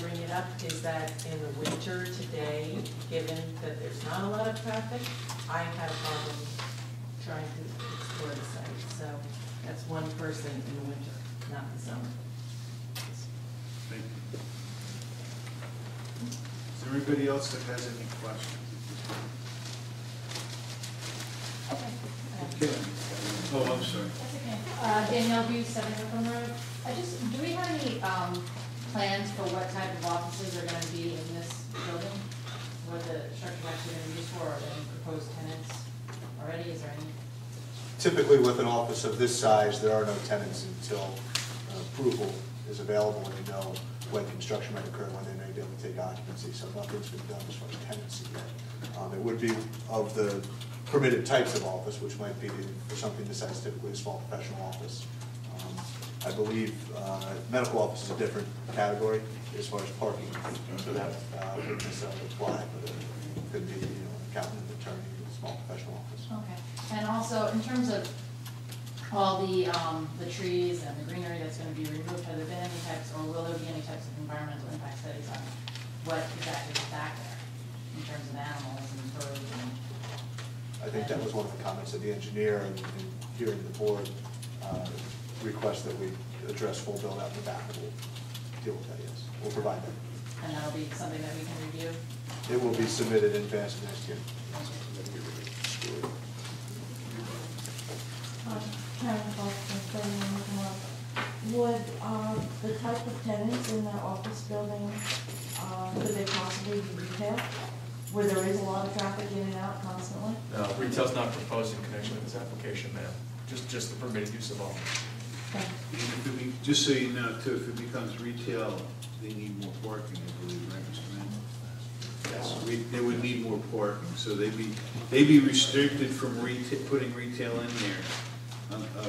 bring it up is that in the winter today, given that there's not a lot of traffic, I had a problem trying to explore the site. So that's one person in the winter, not the summer. Thank you. Is there anybody else that has any questions? Okay. Oh, I'm sorry. That's okay. Danielle Hughes, 7 Oakland Road. Do we have any plans for what type of offices are going to be in this building? What the structure is actually going to be used for, or any proposed tenants already? Is there any? Typically with an office of this size, there are no tenants until approval is available and you know when construction might occur, when they may be able to take occupancy. So nothing's been done as far as tenancy yet. It would be of the permitted types of office, which might be for something this size, typically a small professional office. I believe medical office is a different category as far as parking, so that wouldn't necessarily apply, but it could be, an accountant, attorney, small professional office. Okay. And also, in terms of all the trees and the greenery that's going to be removed, have there been any types, or will there be any types of environmental impact studies on what exactly is back there in terms of animals and birds and? I think that was one of the comments of the engineer and hearing the board request that we address full build out in the back. We'll deal with that, yes. We'll provide that. And that'll be something that we can review? It will be submitted in advance of next year. Would the type of tenants in the office building, could they possibly be retail? Where there is a lot of traffic in and out constantly? No, retail's not proposed in connection with this application, ma'am. Just the permitted use of office. Just so you know, too, if it becomes retail, they need more parking, I believe, right, Mr. Mann? Yes. They would need more parking, so they'd be restricted from putting retail in there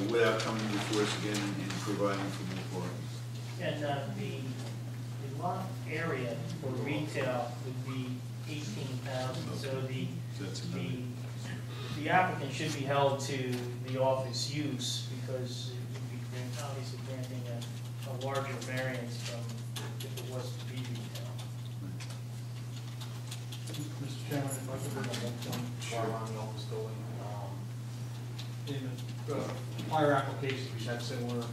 without coming before us again and providing for more parking. And the lot area for retail would be 18,000, so the applicant should be held to the office use because it would be obviously granting a larger variance from if it was to be retail. Mr. Chairman, if I could bring up one point while on the office building. In the prior applications, we had similar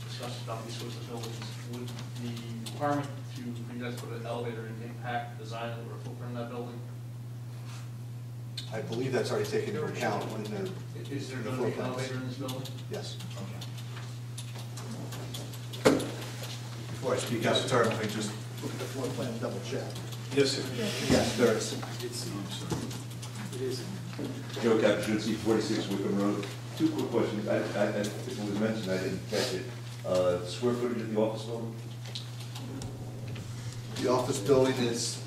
discussions about these sorts of buildings. Would the requirement for you guys to put an elevator in impact design or footprint in that building? I believe that's already taken into account when the. Is there going to be an elevator in this building? Yes. Okay. Before I speak out of turn, let me just look at the floor plan and double check. Yes, sir. Yes, there is. I'm sorry. It is. Joe Capucci, 46 Wickham Road. Two quick questions. If it was mentioned, I didn't catch it. Square footage of the office building? The office building is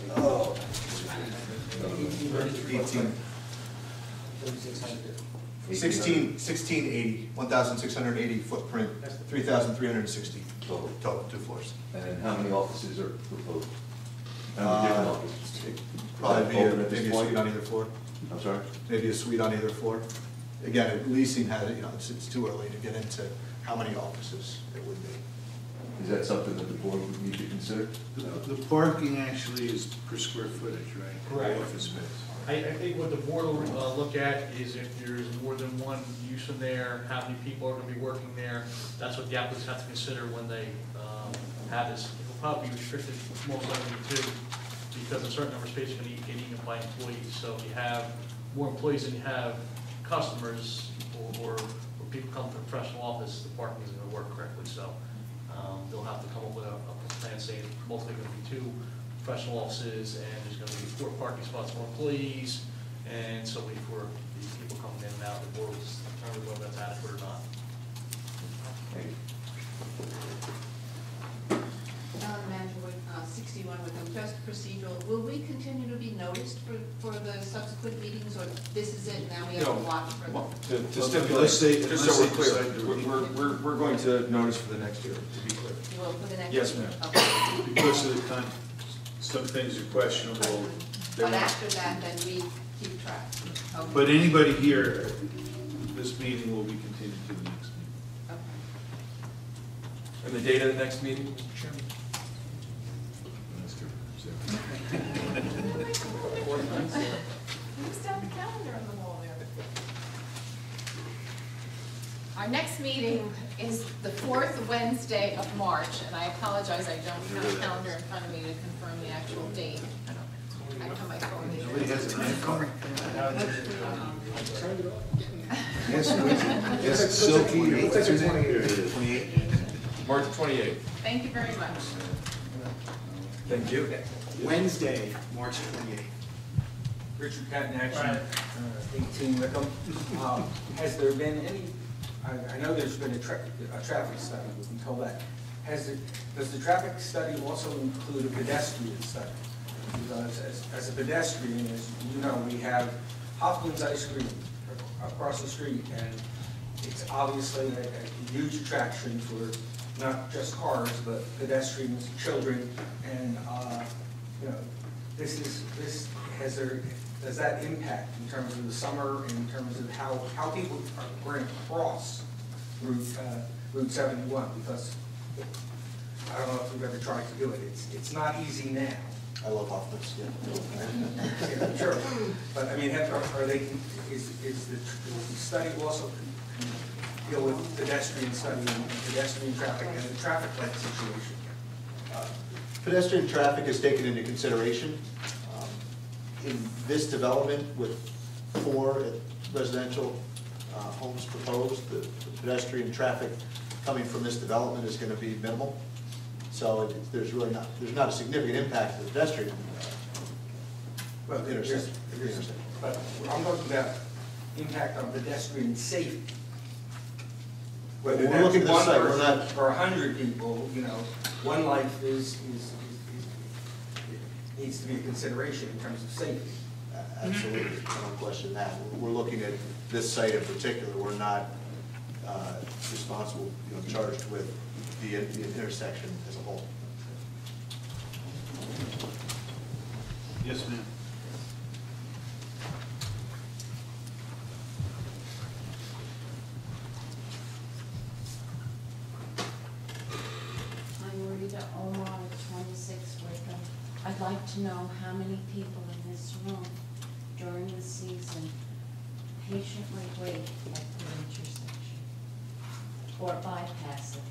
1680, 1,680 footprint, 3,360 total, 2 floors. And how many offices are proposed? How many different offices? Probably be Open at maybe this a point? suite on either floor. I'm sorry? Maybe a suite on either floor. Again, leasing has, it's too early to get into how many offices it would be. Is that something that the board would need to consider? The parking actually is per square footage, right? Correct. Office space. I think what the board will look at is if there's more than one use in there, how many people are going to be working there. That's what the applicants have to consider when they have this. It will probably be restricted most likely to two, because a certain number of spaces are going to get eaten by employees. So if you have more employees than you have customers or people come to a professional office, the parking isn't going to work correctly. So they'll have to come up with a plan say it's mostly going to be 2 professional offices, and there's going to be 4 parking spots for employees, and so many for the people coming in and out. The board was determined whether that's adequate or not. Manager, 61 with them, just procedural, will we continue to be noticed for the subsequent meetings, or this is it, now we have to watch for them? To stipulate, just so we're clear, we're going to notice for the next year, to be clear. You will for the next? Yes, ma'am. Okay. Because of the time, some things are questionable. But after that, then we keep track. Okay. But anybody here, this meeting will be continued to the next meeting. Okay. And the date of the next meeting, Mr. Chairman? Who's down the calendar on the wall there? Our next meeting is the 4th Wednesday of March, and I apologize, I don't have a calendar in front of me to confirm the actual date. I don't have my phone either. Nobody has an iPhone. Yes, Silky. What's your name? 28. March 28th. Thank you very much. Thank you. Wednesday, March 28th. Richard Catton, Action, 18 Wickham. Has there been any, I know there's been a traffic study, we've been told that. Does the traffic study also include a pedestrian study? Because as a pedestrian, as you know, we have Hoffman's Ice Cream across the street, and it's obviously a huge attraction for not just cars, but pedestrians, children, and you know, does that impact in terms of the summer, in terms of how people are going to cross Route 71? Because I don't know if we've ever tried to do it. It's not easy now. I love Hoffman's, yeah. Yeah, sure. But I mean, is the study also deal with pedestrian study and pedestrian traffic and the traffic light situation? Pedestrian traffic is taken into consideration. In this development with 4 residential homes proposed, the pedestrian traffic coming from this development is going to be minimal. So there's not a significant impact to the pedestrian intersection. But I'm talking about impact on pedestrian safety. Whether We're looking at that's the one site, we're person not. or 100 people, you know, one life needs to be a consideration in terms of safety. Absolutely, I don't question that. We're looking at this site in particular. We're not responsible, charged with the intersection as a whole. Yes, ma'am. I'm Rita Omar, 26 Wickham. I'd like to know how many people in this room during the season patiently wait at the intersection or bypass it.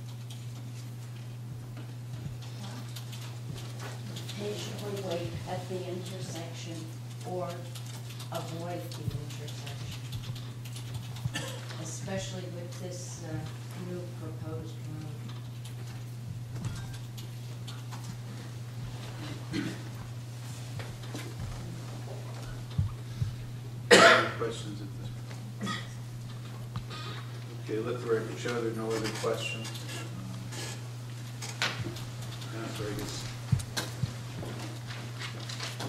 Patiently wait at the intersection or avoid the intersection, especially with this new proposed road. Any questions at this point? Okay, let the record show there are no other questions. So I guess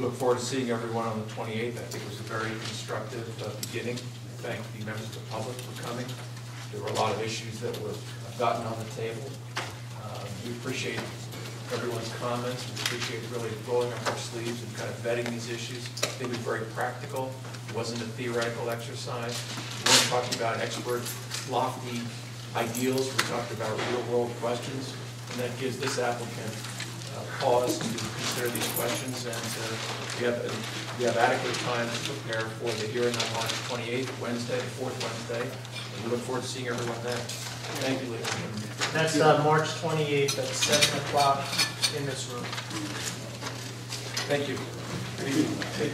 Look forward to seeing everyone on the 28th. I think it was a very constructive beginning. Thank the members of the public for coming. There were a lot of issues that were gotten on the table. We appreciate everyone's comments. We appreciate really rolling up our sleeves and kind of vetting these issues. I think it was very practical. It wasn't a theoretical exercise. We weren't talking about expert, lofty ideals. We talked about real-world questions, and that gives this applicant pause to consider these questions, and we have adequate time to prepare for the hearing on March 28th, Wednesday, the 4th Wednesday, and we look forward to seeing everyone then. Thank you, ladies and gentlemen. That's March 28th at 7 o'clock in this room. Thank you. Thank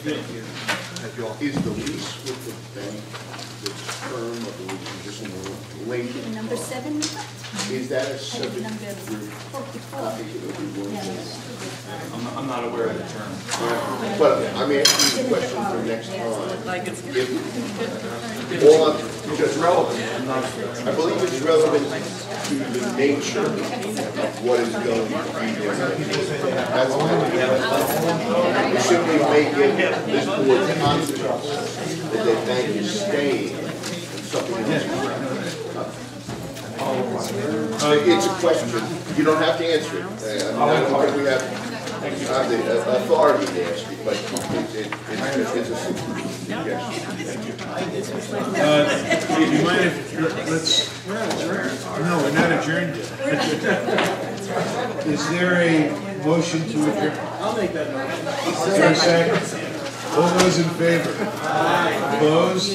you. Thank you all. Is the lease with the bank, the term of the lease, just linked? Number 7. Is that a subject group topic that would be worth it? I'm not aware of the term. But I'm asking you a question for next time. If all I'm, If it's relevant, I believe it's relevant to the nature of what is going to be there. That's why we simply make it this board's confidence that that bank is staying and something else. It's a question. You don't have to answer it. I don't think we have the authority to ask it, but it's a suggestion. Do you mind if, let's, no, we're not adjourned yet. Is there a motion to adjourn? I'll make that motion. Is there a second? All those in favor? Opposed?